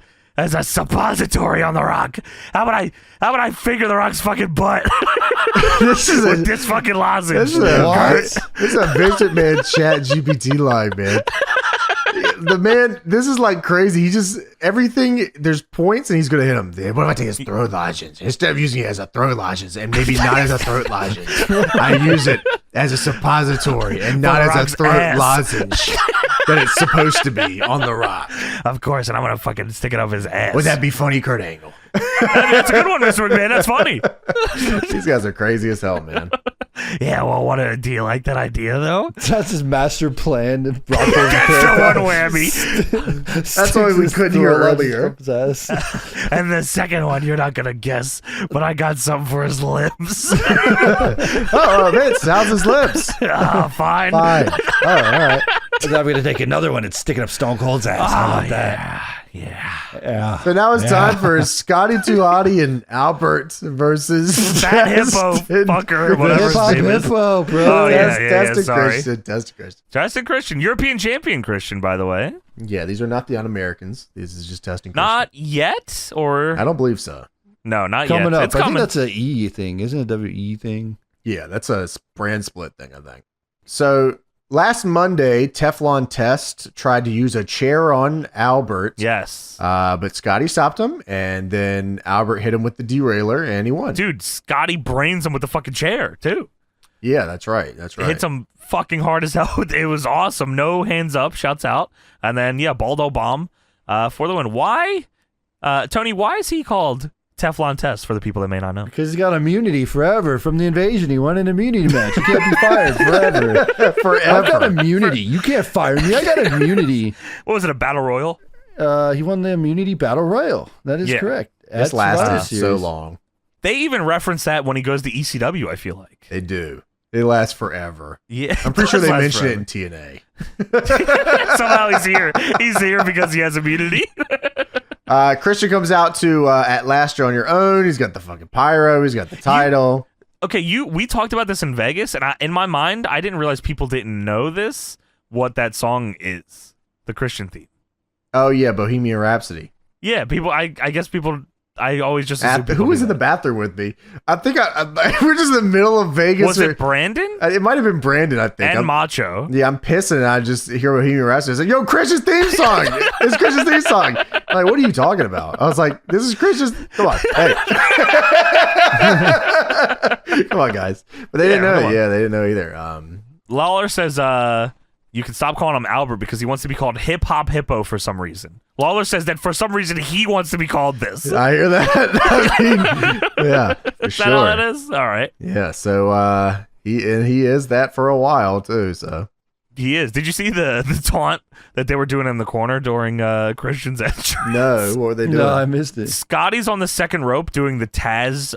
suppository on The Rock. How about I finger The Rock's fucking butt with this fucking lozenge? This is a Vincent Man chat GPT line, man. The man, this is like crazy. He just, everything, there's points and he's going to hit them. What if I take his throat lozenge? Instead of using it as a throat lozenge, and maybe not as a throat lozenge, I use it as a suppository and not as a throat lozenge that it's supposed to be on The Rock. Of course, and I'm going to fucking stick it up his ass. Would that be funny, Kurt Angle? That's a good one, Mr. McMahon. That's funny. These guys are crazy as hell, man. Yeah, well, do you like that idea, though? That's his master plan. That's the one whammy. That's why we couldn't hear earlier. And the second one, you're not going to guess, but I got something for his lips. Oh, Vince, how's his lips? Fine. Fine. Oh, all right. So now I'm going to take another one and stick it up Stone Cold's ass. How about that? Yeah. So now it's time for Scotty Tuhati and Albert versus that hippo fucker, whatever his name is. Hippo, bro. Oh, yeah, sorry. Tested Christian. Justin Christian, European champion Christian, by the way. Yeah, these are not the Un-Americans. This is just testing Christian. Not yet, or? I don't believe so. No, not coming yet. Up. It's I coming. think that's an E thing. Isn't it a W-E thing? Yeah, that's a brand split thing, I think. So last Monday, Teflon Test tried to use a chair on Albert. Yes. But Scotty stopped him, and then Albert hit him with the derailleur, and he won. Dude, Scotty brains him with the fucking chair, too. Yeah, that's right. That's right. Hits him fucking hard as hell. It was awesome. No hands up, shouts out. And then, Baldo bomb for the win. Why? Tony, why is he called Teflon Test for the people that may not know? Because he's got immunity forever from the invasion. He won an immunity match. He can't be fired forever. Forever. I've got immunity. You can't fire me. I got immunity. What was it, a battle royal? He won the immunity battle royal. That is correct. This lasted so long. They even reference that when he goes to ECW, I feel like. They do. They last forever. Yeah. I'm pretty sure they mentioned it in TNA. Somehow he's here. He's here because he has immunity. Christian comes out to At Last You're on Your Own. He's got the fucking pyro. He's got the title. We talked about this in Vegas, and in my mind, I didn't realize people didn't know this, what that song is, the Christian theme. Oh, yeah, Bohemian Rhapsody. Yeah, people, I guess people, I always just assume who was in the bathroom with me? I think we're just in the middle of Vegas. Was it Brandon? It might have been Brandon, I think. And Macho. Yeah, I'm pissing and I just hear Bohemian Rhapsody. I was like, yo, Christian's theme song. It's Christian's theme song. I'm like, what are you talking about? I was like, this is Christian's. Come on. Hey. Come on, guys. But they didn't know. Yeah, they didn't know either. Lawler says, you can stop calling him Albert because he wants to be called Hip Hop Hippo for some reason. Lawler says that for some reason he wants to be called this. I hear that. I mean, yeah, for is that how that is? All right. Yeah, so he is that for a while too. So he is. Did you see the taunt that they were doing in the corner during Christian's entrance? No, what were they doing? No, I missed it. Scotty's on the second rope doing the Taz,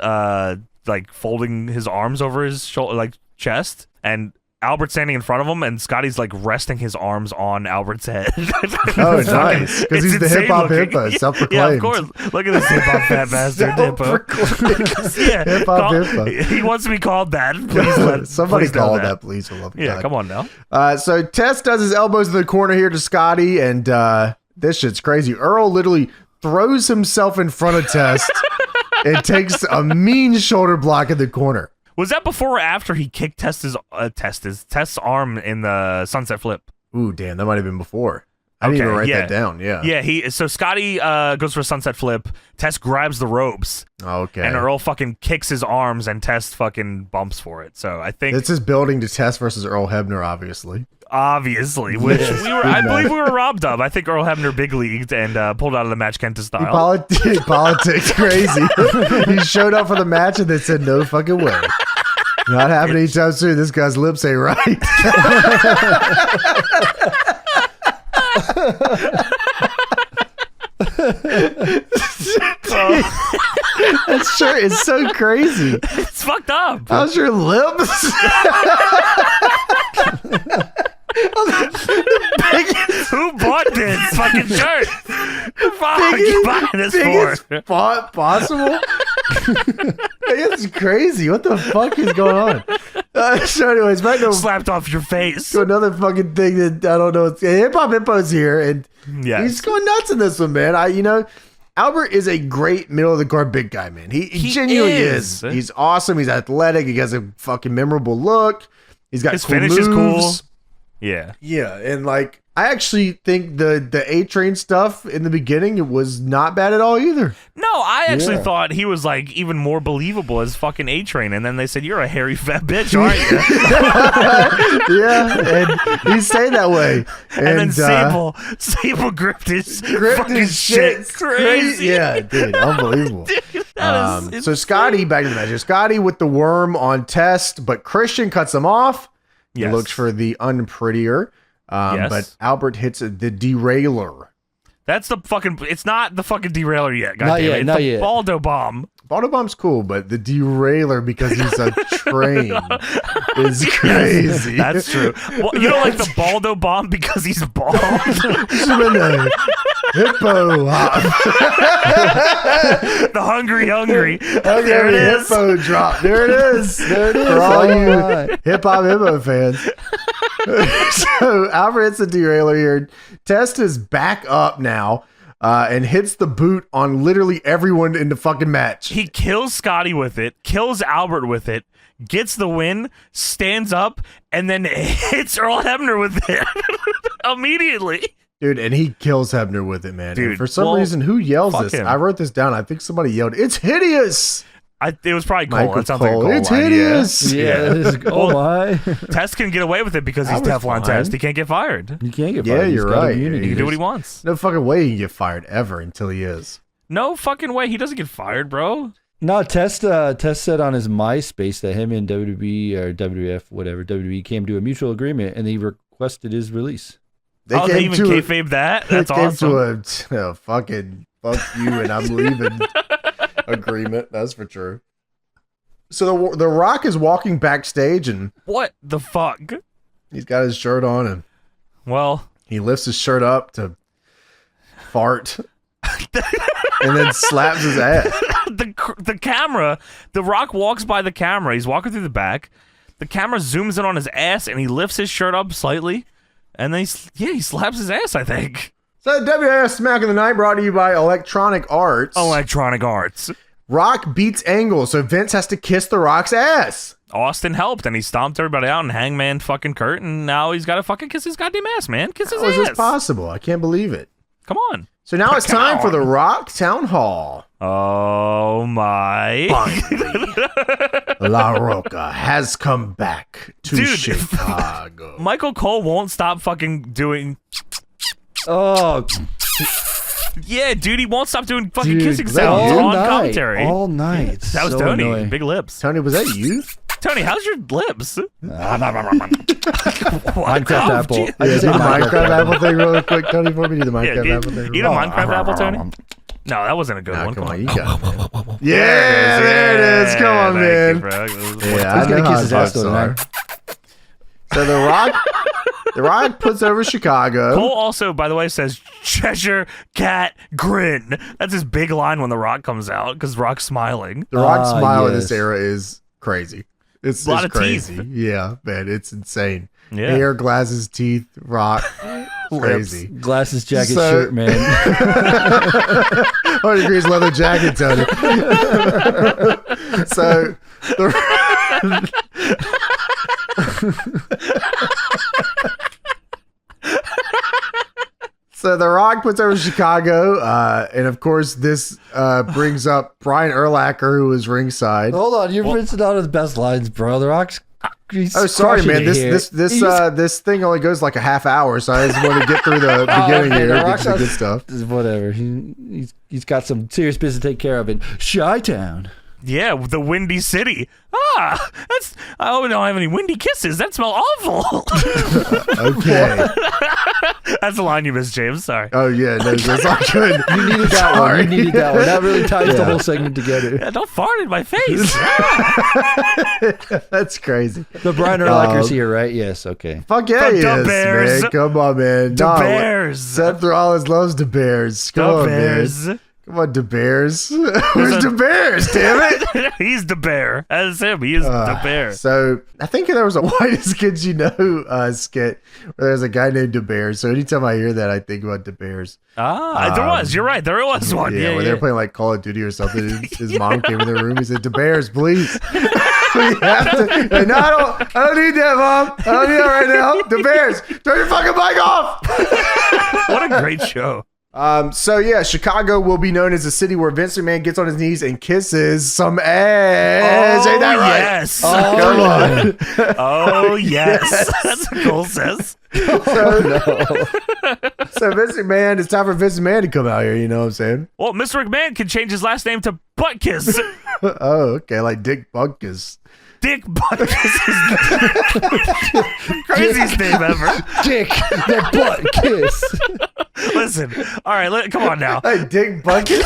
like folding his arms over his shoulder, like chest, and Albert's standing in front of him, and Scotty's like resting his arms on Albert's head. Oh, nice. Because he's the hip hop hippo, self-proclaimed. Yeah, of course. Look at this hip hop fat bastard hippo. Yeah, hip hop hippo. He wants to be called that. Please somebody please call that, please. For love of yeah, God. come on now. So Tess does his elbows in the corner here to Scotty, and this shit's crazy. Earl literally throws himself in front of Tess and takes a mean shoulder block in the corner. Was that before or after he kicked Test's arm in the sunset flip? Ooh, damn, that might have been before. I didn't even write that down. Yeah. Yeah, so Scotty goes for a sunset flip. Tess grabs the ropes. Okay. And Earl fucking kicks his arms, and Tess fucking bumps for it. So I think this is building to Tess versus Earl Hebner, obviously. Which I believe we were robbed of. I think Earl Hebner big leagued and pulled out of the match Kenta style. Politics crazy. He showed up for the match and they said no fucking way. Not happening anytime soon. This guy's lips ain't right. That's sure. It's so crazy. It's fucked up. How's your lips? Who bought this fucking shirt? Fuck, you buying this for? Font possible. It's crazy. What the fuck is going on? So anyways, back to Slapped off your face. to another fucking thing that I don't know. Hip Hop Hippo's here, and Yes. he's going nuts in this one, man. Albert is a great middle of the card big guy, man. He genuinely is. He's awesome. He's athletic. He has a fucking memorable look. He's got His cool finish is cool. moves. Yeah. Yeah, and like I actually think the A-Train stuff in the beginning, it was not bad at all either. No, I actually Yeah. thought he was like even more believable as fucking A-Train, and then they said, "You're a hairy fat bitch, aren't you?" Yeah, and he stayed that way. and then Sable gripped his fucking shit. Crazy. Yeah, dude, unbelievable. That is So Scotty, back to the match. Scotty with the worm on Test, but Christian cuts him off. He Yes. looks for the unprettier. Yes. But Albert hits the derailer. That's the fucking. It's not the fucking derailer yet. Not Goddamn yet, it. It's not the yet. Baldo bomb. Baldo bomb's cool, but the derailer because he's a train is crazy. That's true. Well, you don't like the Baldo bomb because he's bald. Hippo hop. The hungry. Okay, There it is. Hippo drop. There it is. There it is. For all you Alright. hip hop hippo fans. So Albert hits the derailer here. Test is back up now and hits the boot on literally everyone in the fucking match. He kills Scotty with it, kills Albert with it, gets the win, stands up, and then hits Earl Hebner with it immediately. Dude, and he kills Hebner with it, man. Dude, And for some well, reason, who yells fuck this? him. I wrote this down. I think somebody yelled, "It's hideous!" It was probably Cole. Michael That sounds Cole, like a Cole it's line, hideous. Yeah. This is, oh my. Test can get away with it because he's That was Teflon fine. Test. He can't get fired. You can't get Yeah, fired. He's you're got right. immunity. He can do what he There's wants. No fucking way he can get fired ever until he is. No fucking way. He doesn't get fired, bro. No, Test said on his MySpace that him and WWE or WWF, whatever, WWE came to a mutual agreement and he requested his release. They They even to kayfabe that? they That's came awesome. to a fucking fuck you and I'm leaving agreement. That's for true. So the Rock is walking backstage and What the fuck? he's got his shirt on and Well, he lifts his shirt up to fart and then slaps his ass. the camera, The Rock walks by the camera. He's walking through the back. The camera zooms in on his ass and he lifts his shirt up slightly. And then he slaps his ass, I think. So WWF Smack of the Night brought to you by Electronic Arts. Electronic Arts. Rock beats Angle, so Vince has to kiss The Rock's ass. Austin helped and he stomped everybody out and Hangman fucking Kurt, and now he's got to fucking kiss his goddamn ass, man. Kiss his How is ass. this possible? I can't believe it. Come on. So now it's Come time for on. the Rock Town Hall. Oh my. La Roca has come back to Dude. Chicago. Michael Cole won't stop fucking doing. Oh, Yeah, dude, he won't stop doing fucking dude, kissing sounds all on night, commentary. all night. That was So Tony. annoying. Big lips. Tony, was that you? Tony, how's your lips? Minecraft Oh, apple. gee. I Yeah, just do ate the Minecraft Minecraft apple thing really quick, Tony, for me. Do the Yeah, Minecraft dude, apple thing. eat a Minecraft apple, Tony? No, that wasn't a good Nah, one. come on, on. you got it, man. Yeah, there it is. Come on, man. Yeah, I He's gonna know kiss how his ass thoughts though are. tonight. So the Rock puts over Chicago. Cole also, by the way, says Cheshire Cat Grin. That's his big line when The Rock comes out because Rock's smiling. The Rock's Ah, smile in yes. this era is crazy. It's Lot it's of crazy. teeth. Yeah, man, it's insane. Yeah. Hair, glasses, teeth, Rock, crazy. Glasses, jacket, So- shirt, man. 100 degrees leather jacket, Tony. So the Rock puts over Chicago, and of course this brings up Brian Urlacher, who was ringside. Hold on, you're rinsing out his best lines, bro. The Rock's. He's Oh, sorry, crushing man. it here. This thing only goes like a half hour, so I just want to get through the beginning okay, here. The Get Rock's to the not- good stuff. Whatever. He's got some serious business to take care of in Chi-Town. Yeah, the Windy City. That's. I hope we don't have any windy kisses. That smell awful. Okay. That's a line you missed, James. Sorry. Oh yeah, no, that's not good. You needed that one. You needed that one. That really ties the Yeah. whole segment together. Yeah, don't fart in my face. That's crazy. The Brian Urlacher's here, right? Yes. Okay. Fuck yeah, The he is, Bears. man. Come on, man. The Nah, Bears. Seth Rollins loves the Bears. Come The on, Bears. man. Come on, the Bears. Where's the Bears? Damn it! He's the bear. That's him. He is the bear. So I think there was a Whitest Kids You Know skit where there's a guy named the Bears. So anytime I hear that, I think about the Bears. There was. You're right. There was one. Yeah, when they were playing like Call of Duty or something. His mom came in the room. He said, "The Bears, please." We have to. Like, no, I don't need that, Mom. I don't need that right now. The Bears, turn your fucking mic off. What a great show. So yeah, Chicago will be known as the city where Vince McMahon gets on his knees and kisses some ass. Ain't that right? Yes. Oh, come on. Oh yes. That's what Cole says. So Vince McMahon, it's time for Vince McMahon to come out here. You know what I'm saying? Well, Mr. McMahon can change his last name to Buttkiss. Oh, okay, like Dick Butkus. Dick Buttkiss is the craziest name ever. Dick the butt kiss. Listen, all right, come on now. Hey, Dick Butkus.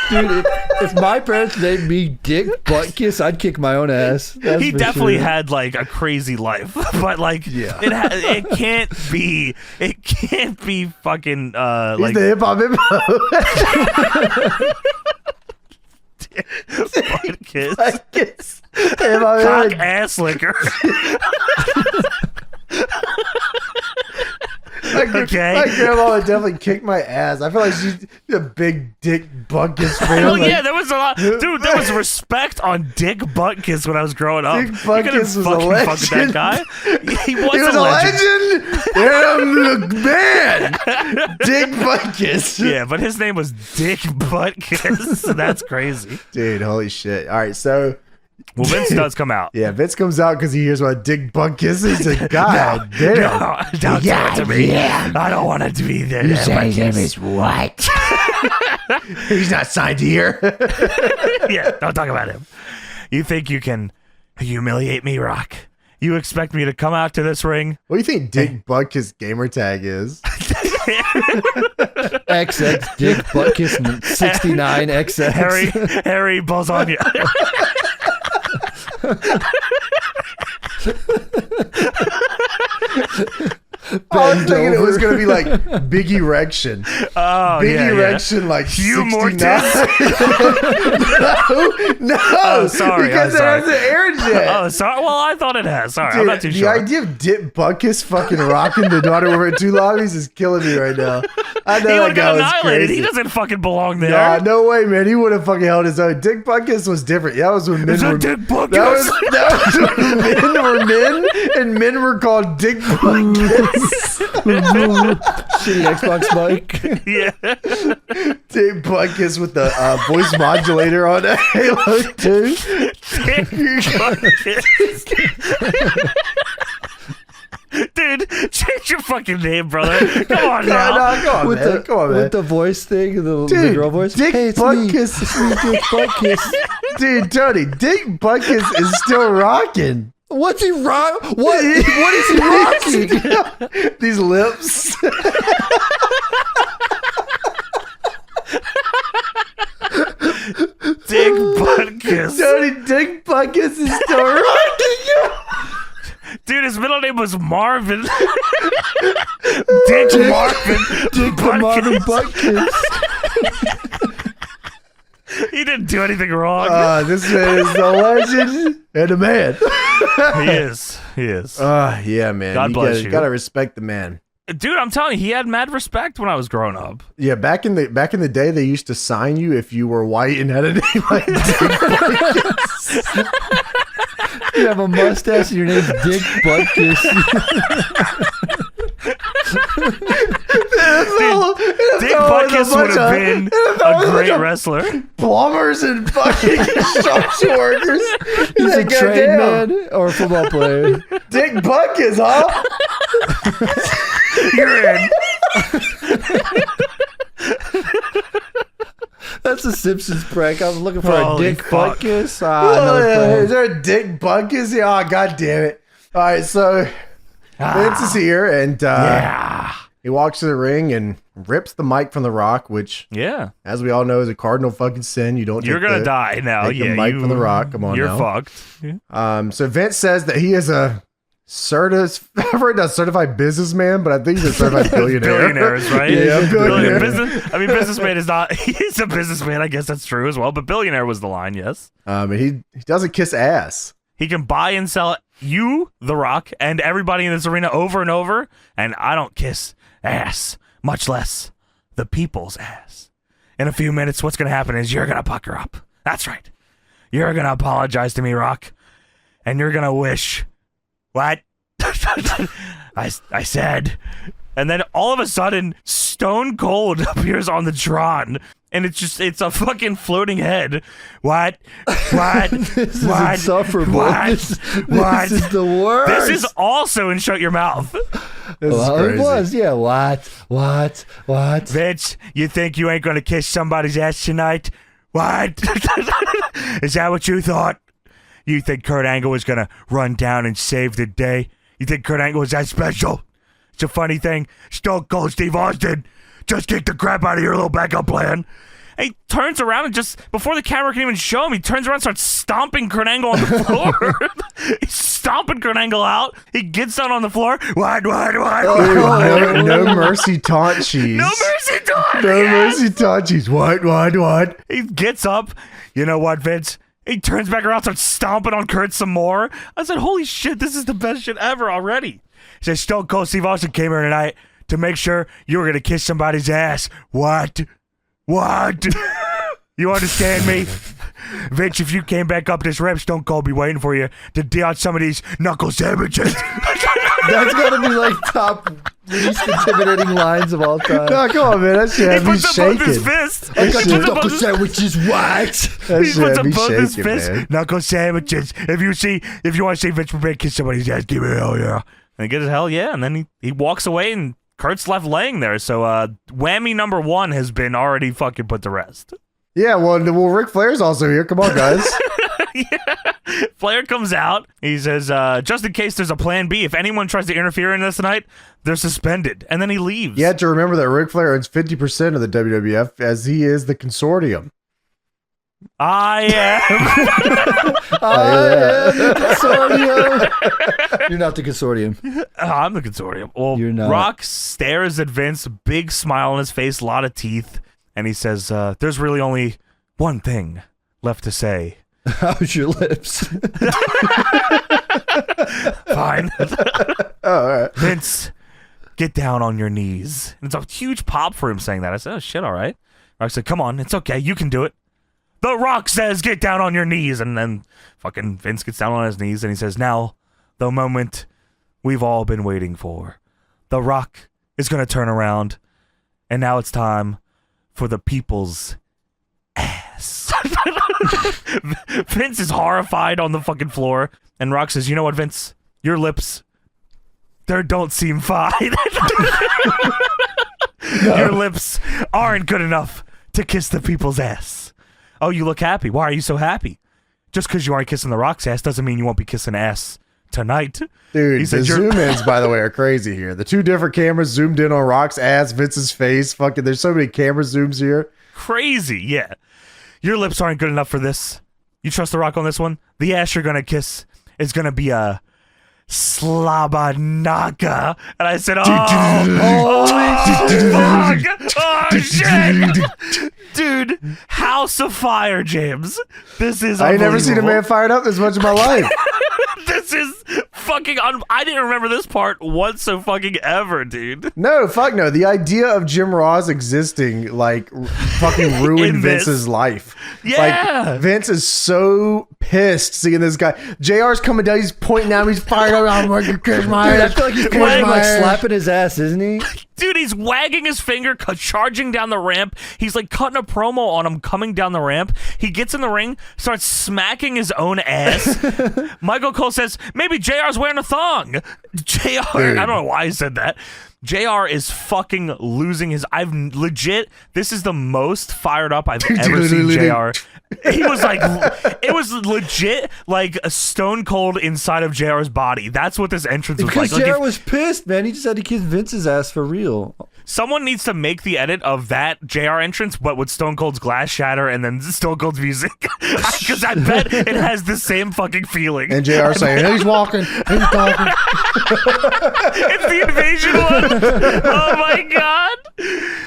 Dude, if my parents named me Dick Buttkiss, I'd kick my own ass. That's He for definitely sure. had like a crazy life, but like, Yeah. it can't be fucking He's like the hip hop Buttkiss. Butkus. Cock ass liquor. Okay. My grandma would definitely kick my ass. I feel like she's a big Dick Butkus fan. Oh like, yeah, there was a lot, dude. There was respect on Dick Buttkiss when I was growing up. Dick You couldn't Butkus was a fucking fuck with that legend. guy. He was, He was a a legend. legend. Man, Dick Butkus. Yeah, but his name was Dick Buttkiss. So that's crazy. Dude, holy shit. All right, so Well, Vince does come out. yeah, Vince comes out because he hears about Dick Butkus. He's like, God damn. No, don't do it to me. I don't want to be there. You say his name is what? He's not signed here. Yeah, don't talk about him. You think you can humiliate me, Rock? You expect me to come out to this ring? What do you think Dick Butkus gamer tag is? XX Dick Buttkiss 69 XX. Harry Balzonia. I was thinking it was going to be like Big Erection. Oh, Big yeah, Erection, like Hugh 69. No. Oh, sorry. Because it hasn't aired yet. Oh, sorry. Well, I thought it has. Sorry, Dude, I'm not too the sure. idea of Dick Butkus fucking rocking the Daughter Over Two Lobbies is killing me right now. I know He that would have guy got was annihilated. crazy. He doesn't fucking belong there. Nah, no way, man. He would have fucking held his own. Dick Butkus was different. That was when men Is that were Dick Butkus? That was when men were men, and men were called Dick Butkus. Shitty Xbox mic. Yeah. Dick Butkus with the voice modulator on Halo 2. Dick Butkus. Dude, change your fucking name, brother. Come on now. No, come on, With man. the, Come on, man. with the voice thing, the Dude, girl voice. Dick Hey, it's Butkus. me. It's me, Dick Buttkiss. Dude, Tony, Dick Butkus is still rocking. What's he rock? What is he rocking? These lips. Dick Butkus. Tony, Dick Butkus is still rocking. Dude, his middle name was Marvin. Dick Marvin. Dick the Marvin Buttkiss. He didn't do anything wrong. This man is the legend and a man. He is. He is. Yeah, man. God bless you. Gotta respect the man. Dude, I'm telling you, he had mad respect when I was growing up. Yeah, back in the day, they used to sign you if you were white and had a name like Dick Butkus. You have a mustache and your name's Dick Buttkiss. Dick Butkus would have been a great wrestler. Plumbers and fucking construction workers. He's a Like, trade goddamn. man or a football player. Dick Butkus, huh? You're in. That's a Simpsons prank. I was looking for Holy a Dick fuck. Buttkiss. Oh, is there a Dick Butkus here? Oh, god damn it. All right, so Vince is here, and he walks to the ring and rips the mic from The Rock, which, Yeah. as we all know, is a cardinal fucking sin. You don't You're take going to the- die now. take the Yeah, mic from The Rock. Come on You're now. fucked. So Vince says that he is a I've written down certified businessman, but I think he's a certified billionaire. Billionaires, right? Yeah, billionaire. Businessman is not. He's a businessman. I guess that's true as well. But billionaire was the line. Yes. And he doesn't kiss ass. He can buy and sell you, The Rock, and everybody in this arena over and over. And I don't kiss ass, much less the people's ass. In a few minutes, what's going to happen is you're going to pucker up. That's right. You're going to apologize to me, Rock. And you're going to wish. What? I said. And then all of a sudden, Stone Cold appears on the Tron. And it's a fucking floating head. What? This is insufferable. What? This is the worst. This is also in Shut Your Mouth. It was, yeah. What? Bitch, you think you ain't gonna kiss somebody's ass tonight? What? Is that what you thought? You think Kurt Angle was gonna run down and save the day? You think Kurt Angle was that special? It's a funny thing. Stone Cold Steve Austin just kicked the crap out of your little backup plan. And he turns around and just, before the camera can even show him, he turns around and starts stomping Kurt Angle on the floor. He's stomping Kurt Angle out. He gets down on the floor. What? No mercy taunt cheese. No mercy taunt. No mercy taunt cheese. What? He gets up. You know what, Vince? He turns back around, starts stomping on Kurt some more. I said, holy shit, this is the best shit ever already. He says, Stone Cold Steve Austin came here tonight to make sure you were going to kiss somebody's ass. What? You understand me? Vince, if you came back up this ramp, Stone Cold be waiting for you to deal out some of these knuckle sandwiches. That's got to be like top least intimidating lines of all time. No, come on, man. That shit had me shaking. He puts up both his fists. I got your knuckle sandwiches, what? He puts up both his fists. Knuckle sandwiches. If you want to see Vince McMahon kiss somebody's ass, give it hell yeah. And he gets his hell yeah, and then he walks away, and Kurt's left laying there. So whammy number one has been already fucking put to rest. Yeah, well, Ric Flair's also here. Come on, guys. Yeah. Flair comes out. He says, just in case there's a plan B, if anyone tries to interfere in this tonight, they're suspended. And then he leaves. You have to remember that Ric Flair owns 50% of the WWF, as he is the consortium. I am. The consortium. You're not the consortium. I'm the consortium. Well, You're not. Rock stares at Vince, big smile on his face, a lot of teeth. And he says, there's really only one thing left to say. How's your lips? Fine. All right. Vince, get down on your knees. And it's a huge pop for him saying that. I said, oh, shit, all right. Rock said, come on, it's okay, you can do it. The Rock says, get down on your knees. And then fucking Vince gets down on his knees and he says, now, the moment we've all been waiting for. The Rock is going to turn around. And now it's time for the people's ass. Vince is horrified on the fucking floor. And Rock says, you know what, Vince? Your lips, they don't seem fine. Your lips aren't good enough to kiss the people's ass. Oh, you look happy. Why are you so happy? Just because you aren't kissing the Rock's ass doesn't mean you won't be kissing ass tonight. Dude, He said, the zoom-ins, by the way, are crazy here. The two different cameras zoomed in on Rock's ass, Vince's face. Fucking, there's so many camera zooms here. Crazy, yeah. Your lips aren't good enough for this. You trust the Rock on this one? The ass you're gonna kiss is gonna be a slabanaka. And I said, fuck! Shit! Dude, House of Fire, James. This is I ain't never seen a man fired up this much in my life. This is fucking I didn't remember this part once so fucking ever, dude. No, fuck no. The idea of Jim Ross existing, like, fucking ruined Vince's life. Yeah. Like, Vince is so pissed seeing this guy. JR's coming down, he's pointing at him, he's fired up. I'm going to kiss my ass. I feel like he's like slapping his ass, isn't he? Dude, he's wagging his finger, charging down the ramp. He's like cutting a promo on him coming down the ramp. He gets in the ring, starts smacking his own ass. Michael Cole says, maybe JR's wearing a thong. JR, I don't know why he said that. JR is fucking losing his... This is the most fired up I've ever seen JR. He was like... It was legit like a stone cold inside of JR's body. That's what this entrance was because like. JR was pissed, man. He just had to kiss Vince's ass for real. Someone needs to make the edit of that JR entrance, but with Stone Cold's glass shatter and then Stone Cold's music. Because I bet it has the same fucking feeling. And JR saying, he's walking, he's talking. It's the invasion one. Oh my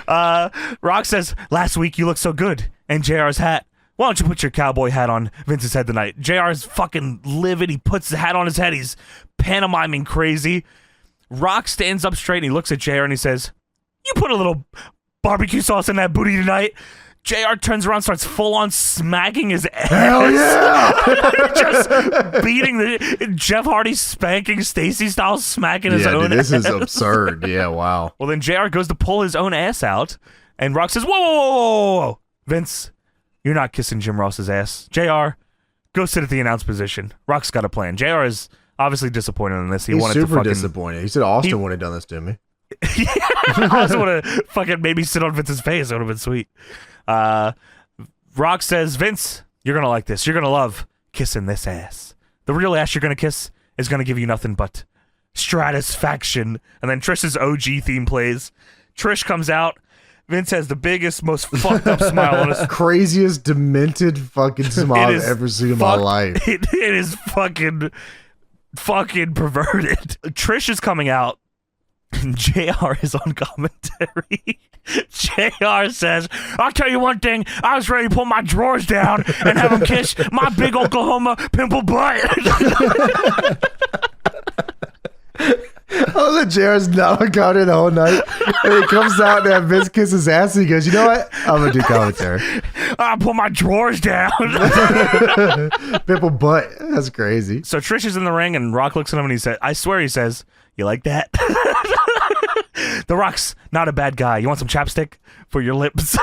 God. Rock says, last week you looked so good. And JR's hat. Why don't you put your cowboy hat on Vince's head tonight? JR's fucking livid. He puts the hat on his head. He's pantomiming crazy. Rock stands up straight and he looks at JR and he says, you put a little barbecue sauce in that booty tonight. JR turns around, starts full on smacking his ass. Hell yeah! Just beating the Jeff Hardy spanking Stacy style, smacking his own this ass. is absurd. Yeah, wow. Well, then JR goes to pull his own ass out, and Rock says, whoa, whoa, whoa, whoa, whoa. Vince, you're not kissing Jim Ross's ass. JR, go sit at the announce position. Rock's got a plan. JR is obviously disappointed in this. He's super disappointed. He said Austin wouldn't have done this to me. Austin would have fucking made me sit on Vince's face. It would have been sweet. Rock says, Vince, you're going to like this. You're going to love kissing this ass. The real ass you're going to kiss is going to give you nothing but stratisfaction. And then Trish's OG theme plays. Trish comes out. Vince has the biggest, most fucked up smile on his craziest, demented fucking smile I've ever seen in my life. It is fucking perverted. Trish is coming out. And JR is on commentary. JR says, I'll tell you one thing, I was ready to pull my drawers down and have him kiss my big Oklahoma pimple butt. Oh, the JR's not on commentary the whole night. And he comes out and Vince kisses his ass and he goes, you know what? I'm going to do commentary. I'll pull my drawers down. Pimple butt. That's crazy. So Trish is in the ring and Rock looks at him and he says, I swear he says, you like that? The Rock's not a bad guy. You want some chapstick for your lips?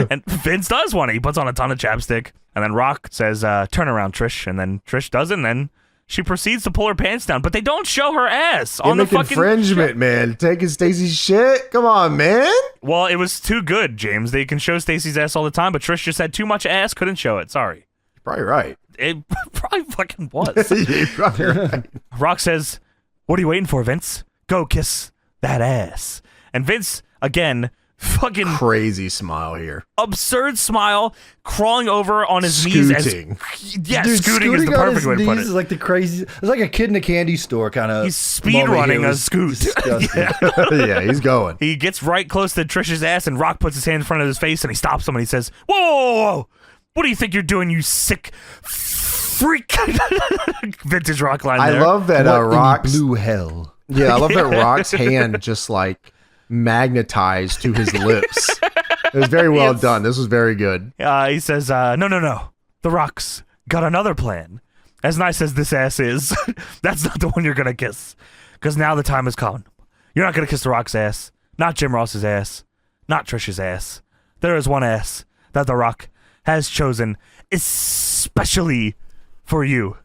And Vince does want it. He puts on a ton of chapstick. And then Rock says, turn around, Trish. And then Trish doesn't. And then she proceeds to pull her pants down. But they don't show her ass on the fucking infringement, man. Taking Stacy's shit. Come on, man. Well, it was too good, James. They can show Stacy's ass all the time. But Trish just had too much ass. Couldn't show it. Sorry. You're probably right. It probably fucking was. You're probably right. Rock says, what are you waiting for, Vince? Go kiss that ass. And Vince, again, fucking crazy smile here. Absurd smile, crawling over on his knees. Scooting. Scooting is the perfect way to put it. Is like the crazy. It's like a kid in a candy store kind of. He's speed running a scoot. Yeah, he's going. He gets right close to Trish's ass, and Rock puts his hand in front of his face, and he stops him, and he says, whoa, whoa, whoa, whoa. What do you think you're doing, you sick freak? Vintage Rock line there. I love that Rock's blue hell. Yeah, I love that Rock's hand just like magnetized to his lips. It was very well done. This was very good. He says, no. The Rock's got another plan. As nice as this ass is, that's not the one you're going to kiss. Because now the time has come. You're not going to kiss The Rock's ass. Not Jim Ross's ass. Not Trish's ass. There is one ass that The Rock has chosen especially for you.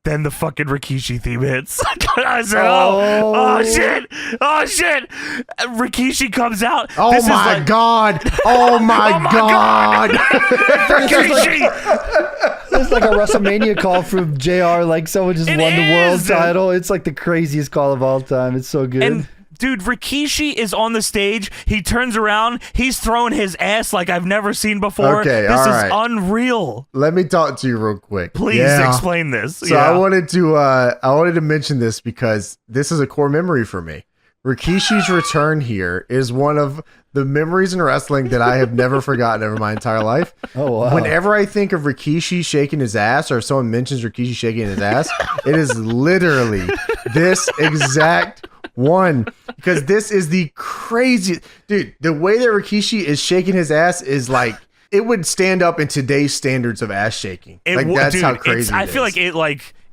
Then the fucking Rikishi theme hits. I said, oh shit. Rikishi comes out. Oh this my God. Oh my God. Rikishi. It's like a WrestleMania call from JR, like someone just won the world title. It's like the craziest call of all time. It's so good. And dude, Rikishi is on the stage. He turns around. He's throwing his ass like I've never seen before. Okay, this is unreal. Let me talk to you real quick. Please explain this. So I wanted to mention this because this is a core memory for me. Rikishi's return here is one of the memories in wrestling that I have never forgotten over my entire life. Oh, wow. Whenever I think of Rikishi shaking his ass or if someone mentions Rikishi shaking his ass, it is literally this exact one, because this is the craziest, dude. The way that Rikishi is shaking his ass is like it would stand up in today's standards of ass shaking. That's how crazy. I feel like it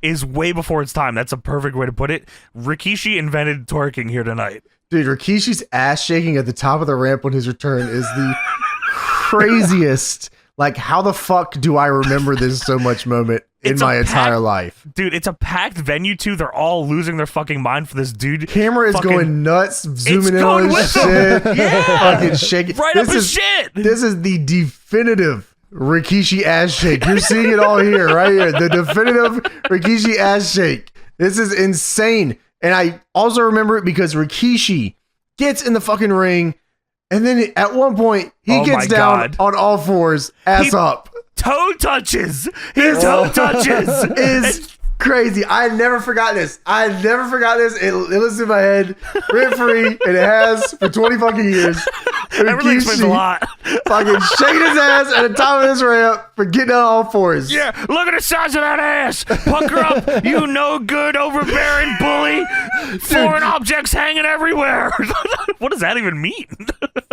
is way before its time. That's a perfect way to put it. Rikishi invented twerking here tonight. Dude, Rikishi's ass shaking at the top of the ramp on his return is the craziest. Like, how the fuck do I remember this so much moment in my entire life? Dude, it's a packed venue, too. They're all losing their fucking mind for this dude. Camera is going nuts, zooming in on his shit. Yeah. Fucking shaking. Right up his shit. This is the definitive Rikishi ass shake. You're seeing it all here, right here. The definitive Rikishi ass shake. This is insane. And I also remember it because Rikishi gets in the fucking ring, And then at one point, he gets down on all fours, ass up. Toe touches. His toe touches. Is crazy. I never forgot this. It lives in my head rent free, and it has for 20 fucking years. Everything explains a lot. Fucking shaking his ass at the top of this ramp for getting on all fours. Yeah, look at the size of that ass. Pucker up, you no good, overbearing bully. Foreign objects hanging everywhere. What does that even mean?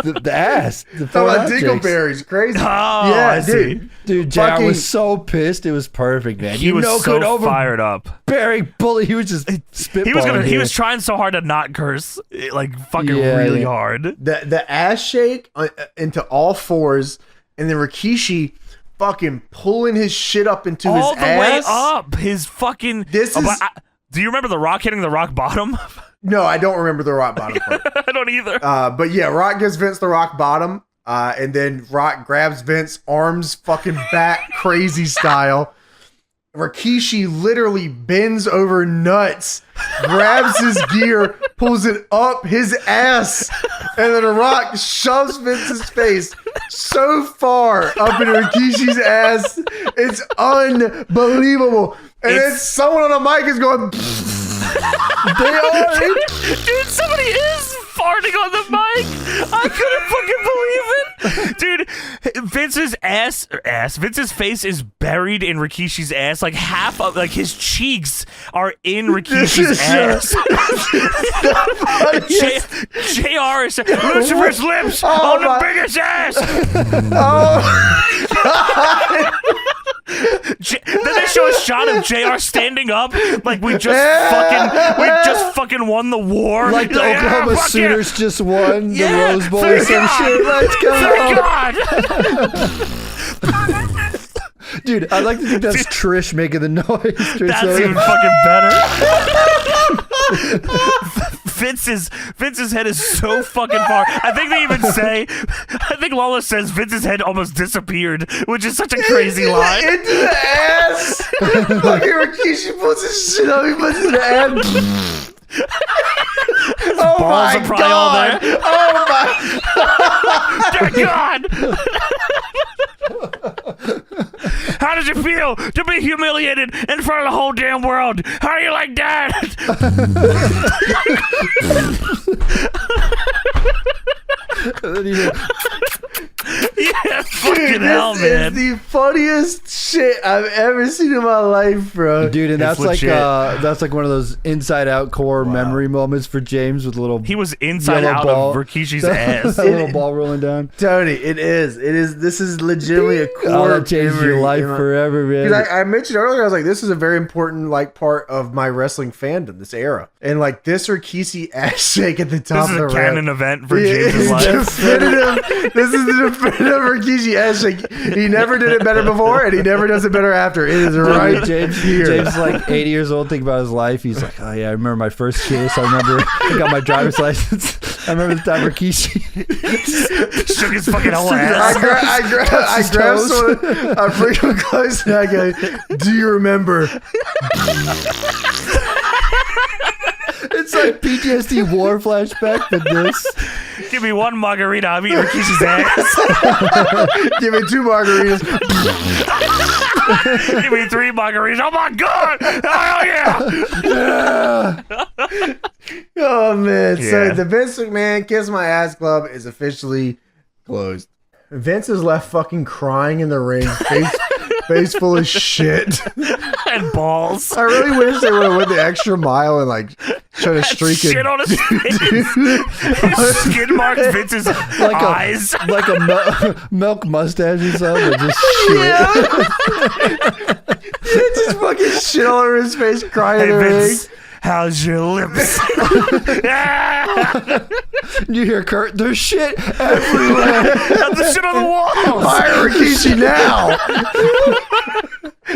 The ass. The talking about dingleberries. Crazy. Oh, yeah, dude. Dude, JR was so pissed. It was perfect, man. He was so fired up. Barry bully. He was just spitballing. He was trying so hard to not curse, like fucking really hard. The ass shake into all fours, and then Rikishi fucking pulling his shit up into his ass. All the way up. His fucking... do you remember The Rock hitting the rock bottom? No, I don't remember the rock bottom part. I don't either. But yeah, Rock gives Vince the rock bottom, and then Rock grabs Vince, arms fucking back crazy style. Rikishi literally bends over nuts, grabs his gear, pulls it up his ass, and then The Rock shoves Vince's face so far up into Rikishi's ass. It's unbelievable. And then someone on the mic is going... They are. Dude, somebody is farting on the mic. I couldn't fucking believe it. Dude, Vince's face is buried in Rikishi's ass. Like half of, like his cheeks are in Rikishi's ass. JR is Lucifer's lips on the biggest ass. Oh, God. Then they show a shot of JR standing up like we just fucking won the war. Like the Oklahoma Sooners just won the Rose Bowl or some shit. Let's go. God. Dude, I'd like to think that's Trish making the noise. That's even fucking better. Vince's head is so fucking far. I think Lawler says Vince's head almost disappeared, which is such a crazy line. Into the ass. Fucking Rikishi puts his shit up. He puts it in the ass. Oh my God. Oh my God. How does it feel to be humiliated in front of the whole damn world? How do you like that? Yeah, fucking hell, man. It's the funniest shit I've ever seen in my life, bro. Dude, and that's like one of those inside out core memory moments for James with a little. He was inside out of Rikishi's ass. That little ball rolling down. Tony, it is. This is legitimately a core. That changed your life forever, man. Because I mentioned earlier, I was like, this is a very important like part of my wrestling fandom, this era, and like this Rikishi ass shake at the top of the ramp. This is a canon event for James's life. This is the definitive Rikishi ass shake. He never did it better before, and he never does it better after. It is right James here. James is like 80 years old. Think about his life. He's like, oh yeah, I remember my first kiss. I remember I got my driver's license. I remember the time Rikishi shook his fucking whole ass. I grab someone, I bring him close, and I go, do you remember? It's like PTSD war flashback, but this. Give me one margarita, I'm eating Rikishi's ass. Give me 2 margaritas. Give me 3 margaritas. Oh my God! Oh yeah! Oh man! Yeah. So the Vince McMahon Kiss My Ass Club is officially closed. Vince is left fucking crying in the ring, face full of shit and balls. I really wish they would have went the extra mile and like try to streak shit on his face. Skin marked Vince's eyes like a milk mustache or something. Just shit. Yeah. Just fucking shit all over his face, crying in the ring. How's your lips? You hear Kurt? There's shit everywhere. There's shit on the walls. Fire Rikishi now.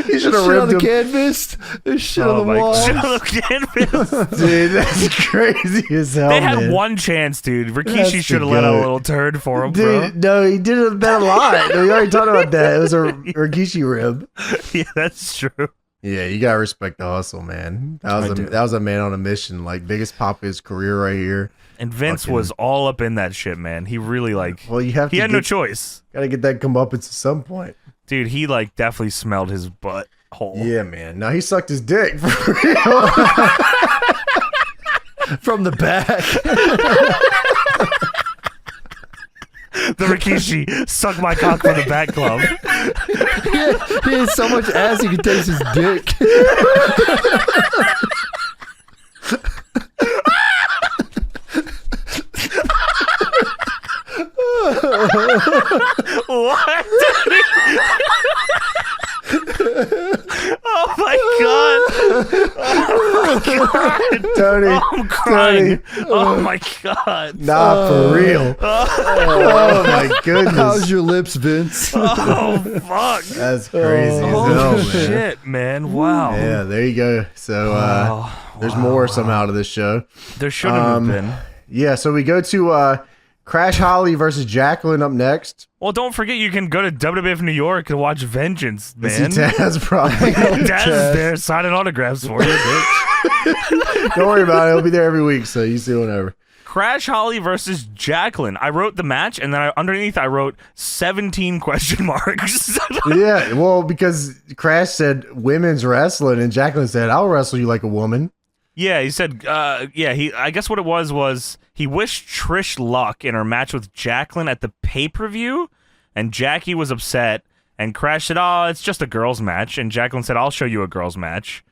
You should have ripped on the canvas. There's shit on the walls. Shit on the canvas. Dude, that's crazy as hell. They had one chance, dude. Rikishi should have let out a little turd for him, bro. No, he did it a lot. We already talked about that. It was a Rikishi rib. Yeah, that's true. Yeah, you gotta respect the hustle, man. That was a man on a mission. Like, biggest pop of his career right here. And Vince was all up in that shit, man. He really he had no choice. Gotta get that comeuppance at some point. Dude, he like definitely smelled his butt hole. Yeah, man. Now he sucked his dick for real. From the back. The Rikishi suck my cock from the back club. He has so much ass he can taste his dick. What? Oh my god! Oh my god! Tony, Oh, I'm crying. Tony. Oh my god! Nah, for real. Oh my goodness. How's your lips, Vince? Oh fuck! That's crazy as hell, Oh man. shit, man! Wow. Yeah, there you go. So there's more somehow to this show. There shouldn't have been. Yeah, so we go to Crash Holly versus Jacqueline up next. Well, don't forget you can go to WWF New York and watch Vengeance, man. Taz probably. Taz is there signing autographs for you, bitch. Don't worry about it. He'll be there every week, so you see whenever. Crash Holly versus Jacqueline. I wrote the match, and then underneath I wrote 17 question marks. Yeah, well, because Crash said women's wrestling, and Jacqueline said, I'll wrestle you like a woman. Yeah, he said, I guess what it was he wished Trish luck in her match with Jacqueline at the pay-per-view, and Jackie was upset, and Crash said, oh, it's just a girls' match, and Jacqueline said, I'll show you a girls' match.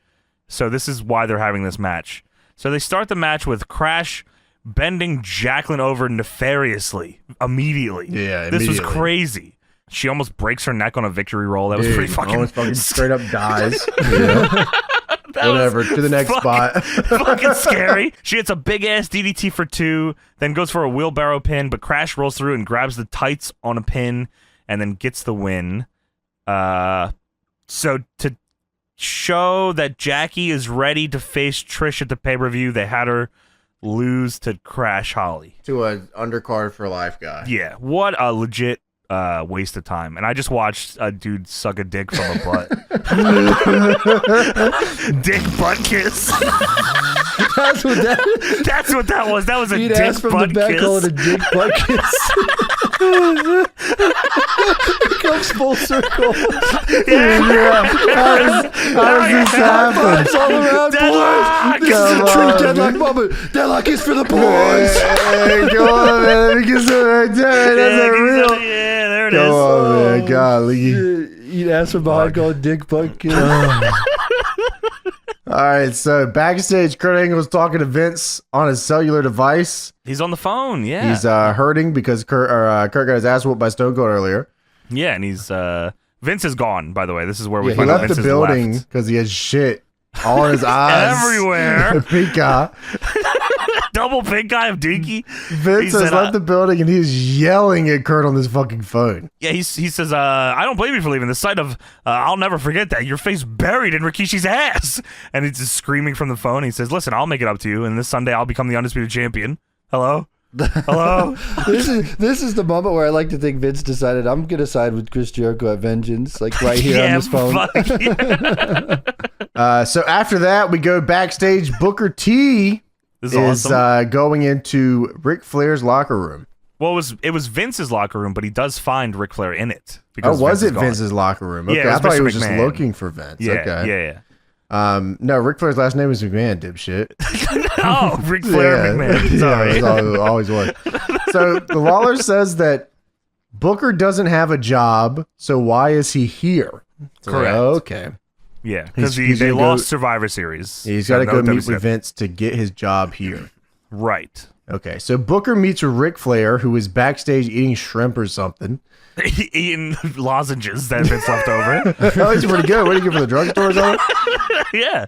So this is why they're having this match. So they start the match with Crash bending Jacqueline over nefariously, immediately. Yeah, This was immediately. crazy. She almost breaks her neck on a victory roll. That was pretty fucking... Almost fucking straight up dies. Yeah. Whatever, to the next spot. Fucking scary. She hits a big ass DDT for 2, then goes for a wheelbarrow pin, but Crash rolls through and grabs the tights on a pin, and then gets the win. So to show that Jackie is ready to face Trish at the pay-per-view, they had her lose to Crash Holly. To an undercard for life guy. Yeah, what a legit waste of time. And I just watched a dude suck a dick from a butt. Dick butt kiss. That's what that was. That was a He'd dick ask from butt the back, kiss. call it a dick butt kiss. It comes full circle. How does this happen? It's all around, Deadlock! boys. This is a true deadlock moment. Deadlock is for the boys. Hey, go on, man. Let me get some right there. That's a real. Yeah, there it Go is. on, man. Golly. You'd ask from behind, call it dick butt kiss. All right, so backstage, Kurt Angle was talking to Vince on his cellular device. He's on the phone, yeah. He's hurting because Kurt got his ass whooped by Stone Cold earlier. Yeah, and he's Vince is gone, by the way. This is where we He find out left Vince the is building left. because he has shit all in his eyes. Everywhere. Pink eye. Double pink eye of Dinky. Vince He has said, left the building and he's yelling at Kurt on this fucking phone. Yeah, he says, I don't blame you for leaving. The sight of, I'll never forget that. Your face buried in Rikishi's ass. And he's just screaming from the phone. He says, listen, I'll make it up to you. And this Sunday, I'll become the Undisputed Champion. Hello? Hello? This is the moment where I like to think Vince decided I'm gonna side with Chris Jericho at Vengeance, like right here on this phone. Fuck yeah. So after that, we go backstage. Booker T This is awesome. Going into Ric Flair's locker room. Well, it was Vince's locker room, but he does find Ric Flair in it. Oh, was Vince is it gone. Vince's locker room? Okay, Yeah, it was I thought he Mr. was just McMahon. looking for Vince. Yeah, Okay. yeah. No, Ric Flair's last name is McMahon, dipshit. Oh, Ric Flair McMahon. Sorry. Yeah, it always was. So the Lawler says that Booker doesn't have a job, so why is he here? So, Correct. Okay. Yeah, because He's they gonna go- lost Survivor Series. He's So got to no go meet WWF. with Vince to get his job here. Right. Okay, so Booker meets with Ric Flair, who is backstage eating shrimp or something. Eating lozenges that Vince left over. Oh, he's pretty good. What do you get from the drugstore or something? Yeah,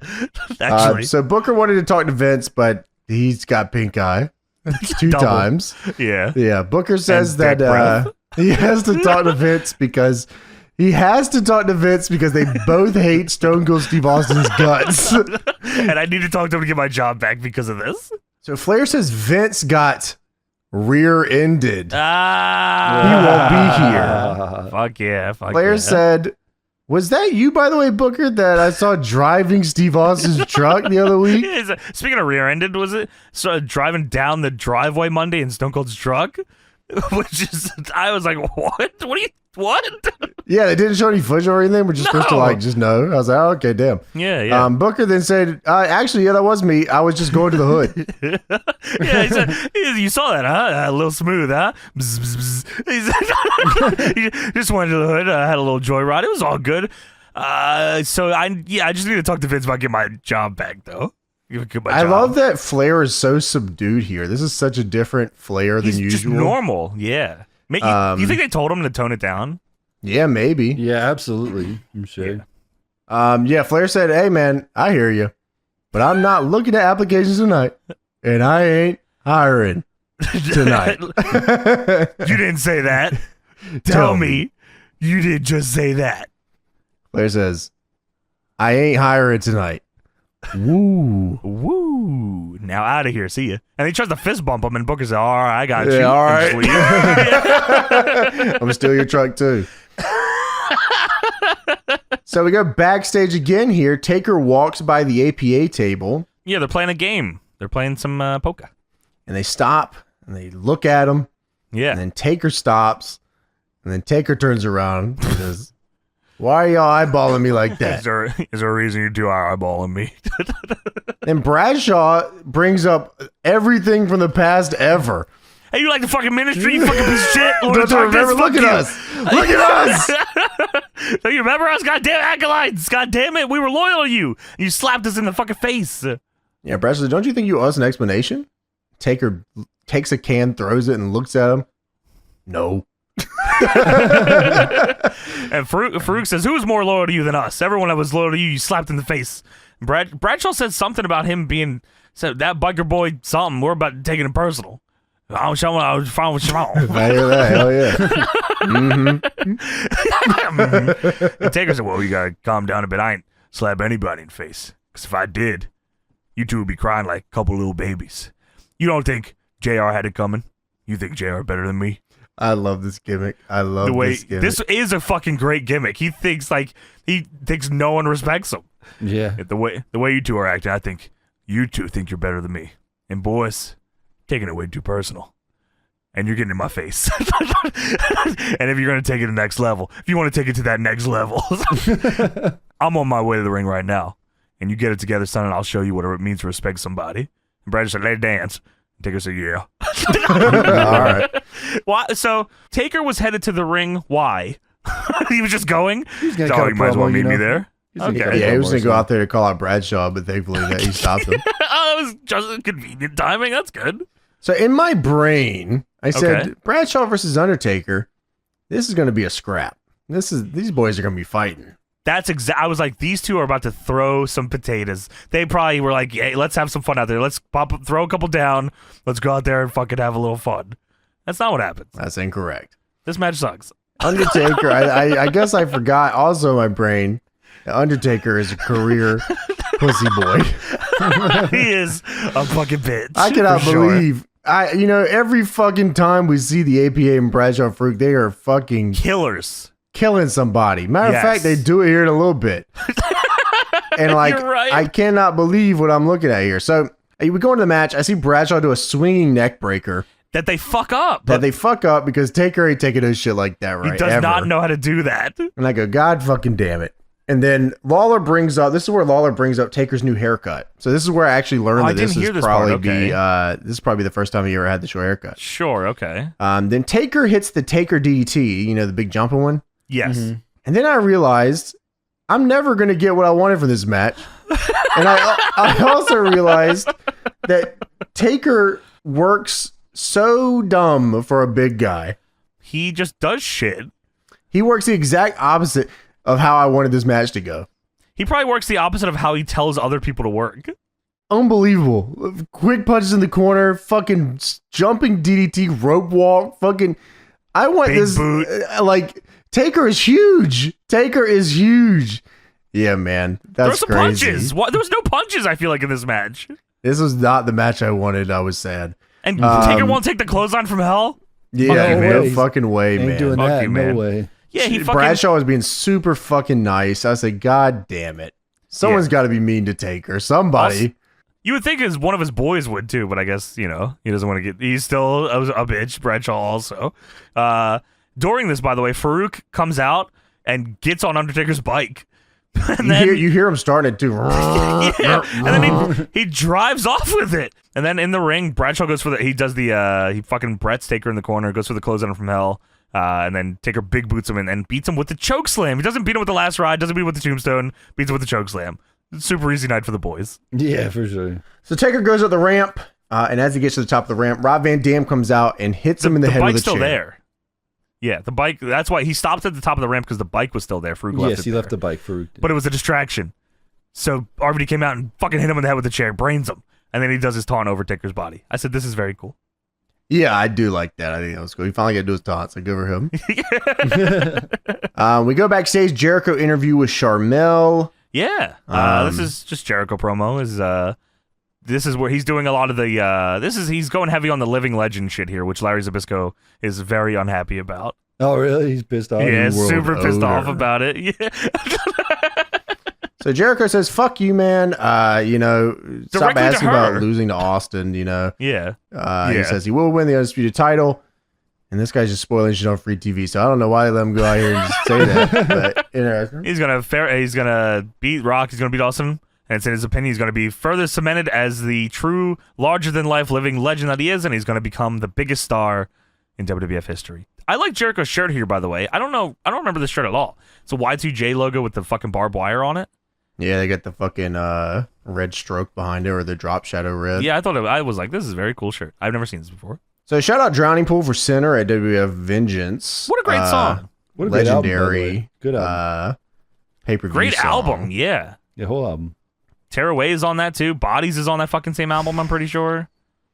actually. So Booker wanted to talk to Vince, but he's got pink eye. Two Double. times. Yeah. Yeah, Booker says And dick that he has to talk to Vince because they both hate Stone Cold Steve Austin's guts. And I need to talk to him to get my job back because of this. So Flair says Vince got rear-ended. Ah. He won't be here. Fuck yeah. Fuck Flair yeah. said Was that you, by the way, Booker, that I saw driving Steve Austin's truck the other week? Speaking of rear-ended, was it driving down the driveway Monday in Stone Cold's truck? Which is, I was like, what? What? Yeah, they didn't show any footage or anything. We're just supposed to like just know. I was like, oh, okay, damn. Yeah. Booker then said, actually, yeah, that was me. I was just going to the hood. Yeah, he said, you saw that, huh? A little smooth, huh? Bzz, bzz, bzz. He said, just went to the hood. I had a little joyride. It was all good. So I just need to talk to Vince about getting my job back, though. I love that Flair is so subdued here. This is such a different Flair than usual. Just normal, yeah. You think they told him to tone it down? Yeah, maybe. Yeah, absolutely. I'm sure. Yeah, Flair said, hey, man, I hear you, but I'm not looking at applications tonight, and I ain't hiring tonight. You didn't say that. Tell me you did just say that. Flair says, I ain't hiring tonight. Woo. Now out of here. See ya. And he tries to fist bump him, and Booker says, all right, I got you. All right. I'm going to steal your truck, too. So we go backstage again here. Taker walks by the APA table. Yeah, they're playing a game. They're playing some poker. And they stop, and they look at him. Yeah. And then Taker stops, and then Taker turns around and says, why are y'all eyeballing me like that? Is there a reason you two are eyeballing me? And Bradshaw brings up everything from the past ever. Hey, you like the fucking ministry, you fucking piece of shit? Don't you remember? Look at us. Look at us. Don't you remember us? Goddamn acolytes. Goddamn it. We were loyal to you. You slapped us in the fucking face. Yeah, Bradshaw, don't you think you owe us an explanation? Taker takes a can, throws it, and looks at him. No. And Farouk says, who was more loyal to you than us? Everyone that was loyal to you slapped in the face. Bradshaw said something about him said that biker boy something. We're about taking it personal. I was fine with Shimon. I hear that. Hell yeah. And Taker said, well, you gotta calm down a bit. I ain't slap anybody in the face. Because if I did, you two would be crying like a couple little babies. You don't think JR had it coming? You think JR better than me? I love this gimmick. I love this gimmick. This is a fucking great gimmick. He thinks no one respects him. Yeah. The way you two are acting, I think you two think you're better than me. And boys, taking it way too personal. And you're getting in my face. And if you're going to take it to the next level, if you want to take it to that next level, I'm on my way to the ring right now. And you get it together, son, and I'll show you what it means to respect somebody. And Brad said, let's dance. Taker said, yeah. All right. Why? So Taker was headed to the ring. Why? He was just going? He's going to cut you might as well meet me there. Okay. Yeah, he was going to go out there to call out Bradshaw, but thankfully that he stopped him. That was just convenient timing. That's good. So in my brain, I said, Bradshaw versus Undertaker, this is going to be a scrap. These boys are going to be fighting. I was like, these two are about to throw some potatoes. They probably were like, hey, let's have some fun out there. Let's throw a couple down. Let's go out there and fucking have a little fun. That's not what happens. That's incorrect. This match sucks. Undertaker, I guess I forgot also in my brain, Undertaker is a career pussy boy. He is a fucking bitch. I cannot believe. Every fucking time we see the APA and Bradshaw and Farouk, they are fucking killers. Killing somebody. Matter of fact, they do it here in a little bit. And You're right. I cannot believe what I'm looking at here. So we go into the match. I see Bradshaw do a swinging neck breaker. That they fuck up. Because Taker ain't taking his shit like that right. He does not know how to do that. And I go, God fucking damn it. And then Lawler brings up Taker's new haircut. So this is where I actually learned that this is probably the first time he ever had the short haircut. Sure, okay. Then Taker hits the Taker DDT, the big jumping one. Yes. Mm-hmm. And then I realized I'm never going to get what I wanted from this match. And I also realized that Taker works so dumb for a big guy. He just does shit. He works the exact opposite of how I wanted this match to go. He probably works the opposite of how he tells other people to work. Unbelievable. Quick punches in the corner, fucking jumping DDT, rope walk, fucking... I want big this... boot. Taker is huge. Yeah, man. That's there was some crazy. Punches. There was no punches, I feel like, in this match. This was not the match I wanted. I was sad. And Taker won't take the clothesline from hell? Yeah, no no fucking way, Ain't man. doing that. Man. No way. Yeah, he fucking... Bradshaw was being super fucking nice. I was like, God damn it. Someone's got to be mean to Taker. Somebody. You would think one of his boys would too, but I guess, he doesn't want to get... He's still a bitch, Bradshaw also. During this, by the way, Farouk comes out and gets on Undertaker's bike. And you hear him starting to... yeah, and then he drives off with it. And then in the ring, Bradshaw goes for he fucking Brett's Taker in the corner, goes for the clothesline from hell. And then Taker big boots him and beats him with the choke slam. He doesn't beat him with the last ride, doesn't beat him with the tombstone, beats him with the choke slam. Super easy night for the boys. Yeah, for sure. So Taker goes up the ramp, and as he gets to the top of the ramp, Rob Van Dam comes out and hits him in the head with a chair. The bike's still there. Yeah, the bike, that's why he stopped at the top of the ramp, because the bike was still there. Farouk left the bike. Farouk did. But it was a distraction. So RVD came out and fucking hit him in the head with the chair, brains him. And then he does his taunt over Taker's body. I said, this is very cool. Yeah, I do like that. I think that was cool. He finally got to do his taunts. So good for him. We go backstage. Jericho interview with Sharmell. Yeah. This is just Jericho promo. This is where he's doing a lot of the... he's going heavy on the living legend shit here, which Larry Zbyszko is very unhappy about. Oh, really? He's pissed off? Yeah, super pissed off about it. Yeah. So Jericho says, fuck you, man. Stop asking about losing to Austin, Yeah. He says he will win the Undisputed title. And this guy's just spoiling shit on free TV, so I don't know why they let him go out here and just say that. But interesting. He's gonna beat Rock, he's gonna beat Austin, and it's in his opinion he's gonna be further cemented as the true larger-than-life living legend that he is, and he's gonna become the biggest star in WWF history. I like Jericho's shirt here, by the way. I don't remember this shirt at all. It's a Y2J logo with the fucking barbed wire on it. Yeah, they got the fucking red stroke behind it, or the drop shadow red. Yeah, I was like, this is a very cool shirt. I've never seen this before. So shout out Drowning Pool for Center at WWF Vengeance. What a great song. What a legendary good album. pay-per-view Great song. album, yeah. The whole album. Tear Away is on that too. Bodies is on that fucking same album, I'm pretty sure.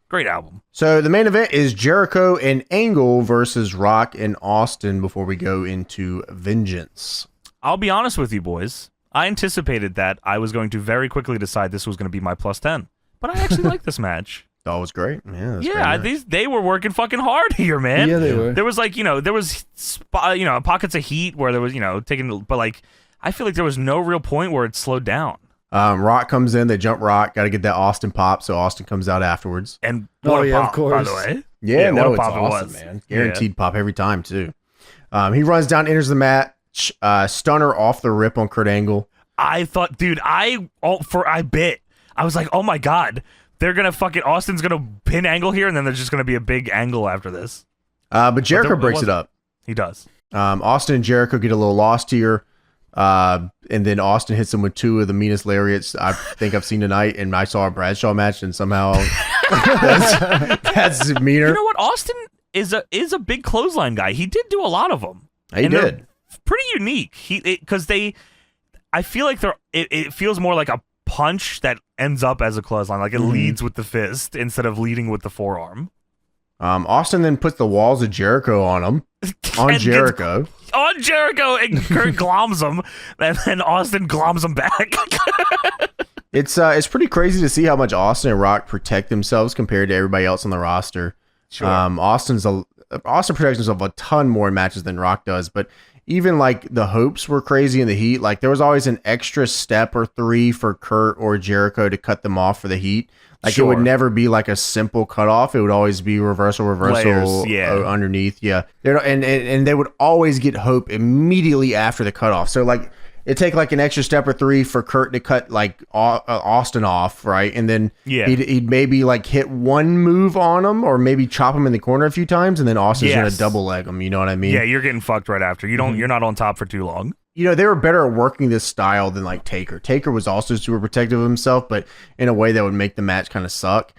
Great album. So the main event is Jericho and Angle versus Rock and Austin before we go into Vengeance. I'll be honest with you, boys. I anticipated that I was going to very quickly decide this was going to be my plus 10. But I actually like this match. That was great. Yeah, they were working fucking hard here, man. Yeah, they were. There was pockets of heat where there was, taking, but like, I feel like there was no real point where it slowed down. Rock comes in, they jump Rock, got to get that Austin pop, so Austin comes out afterwards. And what a pop, of course. by the way. Yeah, no, what a it's pop awesome, it was. man. Guaranteed pop every time, too. He runs down, enters the mat, stunner off the rip on Kurt Angle. I thought, dude, I was like, oh my God, they're going to fucking, Austin's going to pin Angle here, and then there's just going to be a big angle after this. But Jericho breaks it up. He does. Austin and Jericho get a little lost here. And then Austin hits him with two of the meanest lariats I think I've seen tonight. And I saw a Bradshaw match, and somehow that's meaner. You know what? Austin is a big clothesline guy. He did do a lot of them. He did. Pretty unique. I feel like it feels more like a punch that ends up as a clothesline. Like it leads with the fist instead of leading with the forearm. Austin then puts the walls of Jericho on him. On Jericho. On Jericho, and Kurt gloms him, and then Austin gloms him back. It's pretty crazy to see how much Austin and Rock protect themselves compared to everybody else on the roster. Sure. Austin protects himself a ton more in matches than Rock does, but even like the hopes were crazy in the heat. Like there was always an extra step or three for Kurt or Jericho to cut them off for the heat. Like it would never be like a simple cutoff. It would always be reversal Layers, underneath. Yeah. And they would always get hope immediately after the cutoff. So like it'd take like an extra step or three for Kurt to cut like Austin off, right? And then he'd maybe like hit one move on him or maybe chop him in the corner a few times, and then Austin's gonna double leg him. You know what I mean? Yeah, you're getting fucked right after. You're not on top for too long. They were better at working this style than like Taker. Taker was also super protective of himself, but in a way that would make the match kind of suck.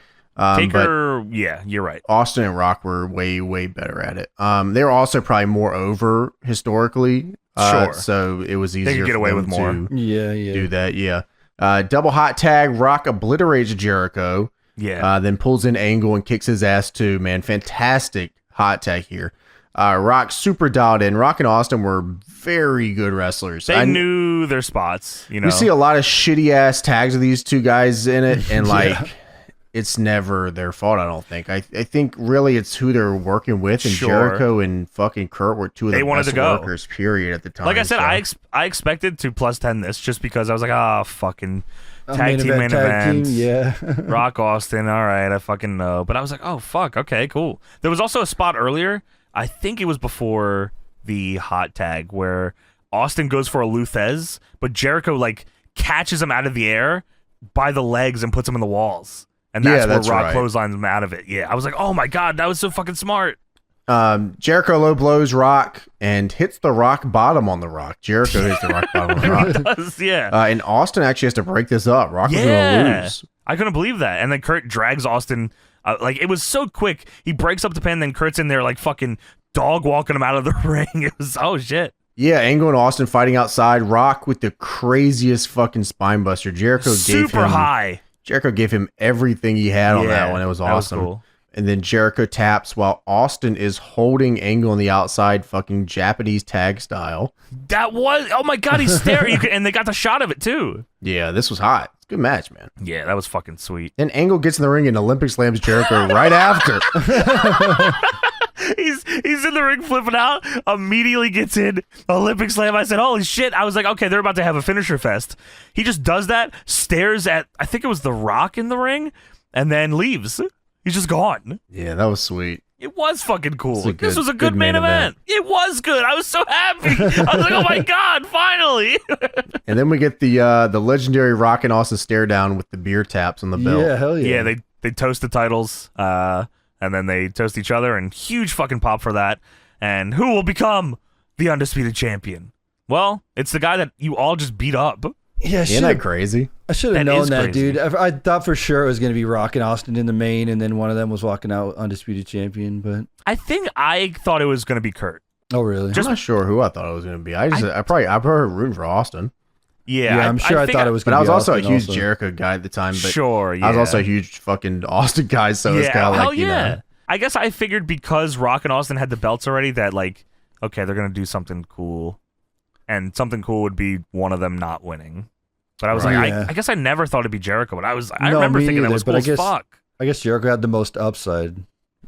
Taker, yeah, you're right. Austin and Rock were way, way better at it. They were also probably more over historically. Sure. So it was easier they could get away with more. Do that, yeah. Double hot tag, Rock obliterates Jericho. Yeah. Then pulls in Angle and kicks his ass too, man. Fantastic hot tag here. Rock super dialed in. Rock and Austin were very good wrestlers. They knew their spots, You see a lot of shitty ass tags of these two guys in it, and like it's never their fault. I don't think. I think really it's who they're working with, and Sure. Jericho and fucking Kurt were two of They the wanted best to go. workers. Period. At the time, Like I said, so. I expected to +10 this just because I was like, oh, fucking tag team main tag team, event. yeah. Rock Austin, all right, I fucking know. But I was like, oh, fuck, okay, cool. There was also a spot earlier, I think it was before the hot tag, where Austin goes for a Luthez, but Jericho, like, catches him out of the air by the legs and puts him in the walls. And that's where Rock clotheslines him out of it. Yeah, I was like, oh my God, that was so fucking smart. Jericho low blows Rock and hits the Rock bottom on the Rock. Jericho hits the Rock bottom on the Rock. It does, yeah. And Austin actually has to break this up. Rock was going to lose. I couldn't believe that. And then Kurt drags Austin. Like, it was so quick. He breaks up the pin, then Kurt's in there, like, fucking dog walking him out of the ring. It was, oh, shit. Yeah, Angle and Austin fighting outside. Rock with the craziest fucking spine buster. Jericho gave him everything he had on that one. It was awesome. That was cool. And then Jericho taps while Austin is holding Angle on the outside, fucking Japanese tag style. That was, oh my God, he's staring. And they got the shot of it too. Yeah, this was hot. It's a good match, man. Yeah, that was fucking sweet. Then Angle gets in the ring and Olympic slams Jericho right after. He's in the ring flipping out, immediately gets in, Olympic slam. I said, holy shit. I was like, okay, they're about to have a finisher fest. He just does that, stares at, I think it was The Rock in the ring, and then leaves. He's just gone. Yeah, that was sweet. It was fucking cool. This was a good main event. It was good. I was so happy. I was like, oh my God, finally. And then we get the legendary Rock and Austin stare down with the beer taps on the belt. Yeah, hell yeah. Yeah, they toast the titles, and then they toast each other, and huge fucking pop for that. And who will become the Undisputed Champion? Well, it's the guy that you all just beat up. Yeah, Isn't that crazy? I should have That known is that, crazy. dude. I thought for sure it was going to be Rock and Austin in the main, and then one of them was walking out Undisputed Champion. But I think I thought it was going to be Kurt. oh, really? I'm not sure who I thought it was going to be. I probably rooting for Austin. Yeah, I'm sure I thought it was But going to I be was also a Austin huge Jericho guy at the time. But Sure, yeah. I was also a huge fucking Austin guy, so it's kind of hell like, you know. I guess I figured because Rock and Austin had the belts already that, like, okay, they're going to do something cool. And something cool would be one of them not winning. But I was Right. like, Yeah. I guess I never thought it'd be Jericho, but I No, remember me thinking that neither, was but cool I as guess- fuck. I guess Jericho had the most upside.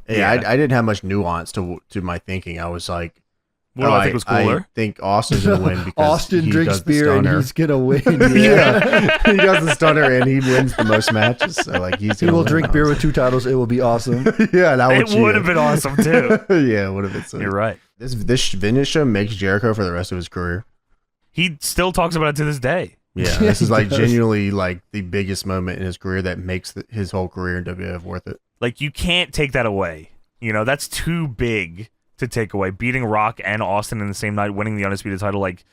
Yeah, Yeah. I didn't have much nuance to my thinking. I was like, What do I think was cooler? I think Austin's going to win because Austin he drinks does the beer and stunner. he's going to win. Yeah, he does the stunner and he wins the most matches. So like He will drink beer with 2 titles. It will be awesome. Yeah, and I It would have been awesome, too. Yeah, it would have been. So. You're right. This Vengeance show makes Jericho for the rest of his career. He still talks about it to this day. Yeah, this is like genuinely like the biggest moment in his career that makes his whole career in WWF worth it. Like, you can't take that away. You know, that's too big to take away. Beating Rock and Austin in the same night, winning the Undisputed title, like,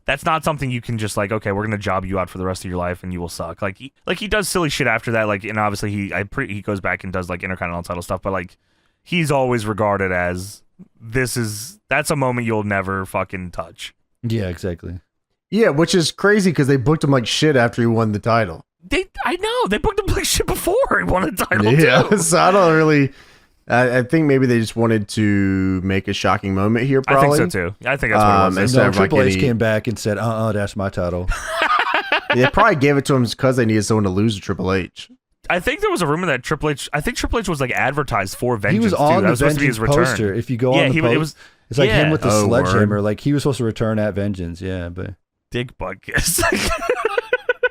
that's not something you can just, like, okay, we're going to job you out for the rest of your life and you will suck. Like, he does silly shit after that, like, and obviously he goes back and does, like, Intercontinental title stuff, but, like, he's always regarded as, that's a moment you'll never fucking touch. Yeah, exactly. Yeah, which is crazy because they booked him like shit after he won the title. I know, they booked him like shit before he won the title, Yeah, too. so I don't really. I think maybe they just wanted to make a shocking moment here. Probably. I think so, too. I think that's what it was. Instead No, of like Triple H any- came back and said, that's my title. They probably gave it to him because they needed someone to lose to Triple H. I think there was a rumor that Triple H was like advertised for Vengeance. He was too. on That the was supposed to be Vengeance his return. poster. If you go Yeah, on the it was. it's like him with the Oh, sledgehammer. word. Like he was supposed to return at Vengeance. Yeah, but Dick butt kiss.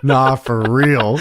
Nah, for real.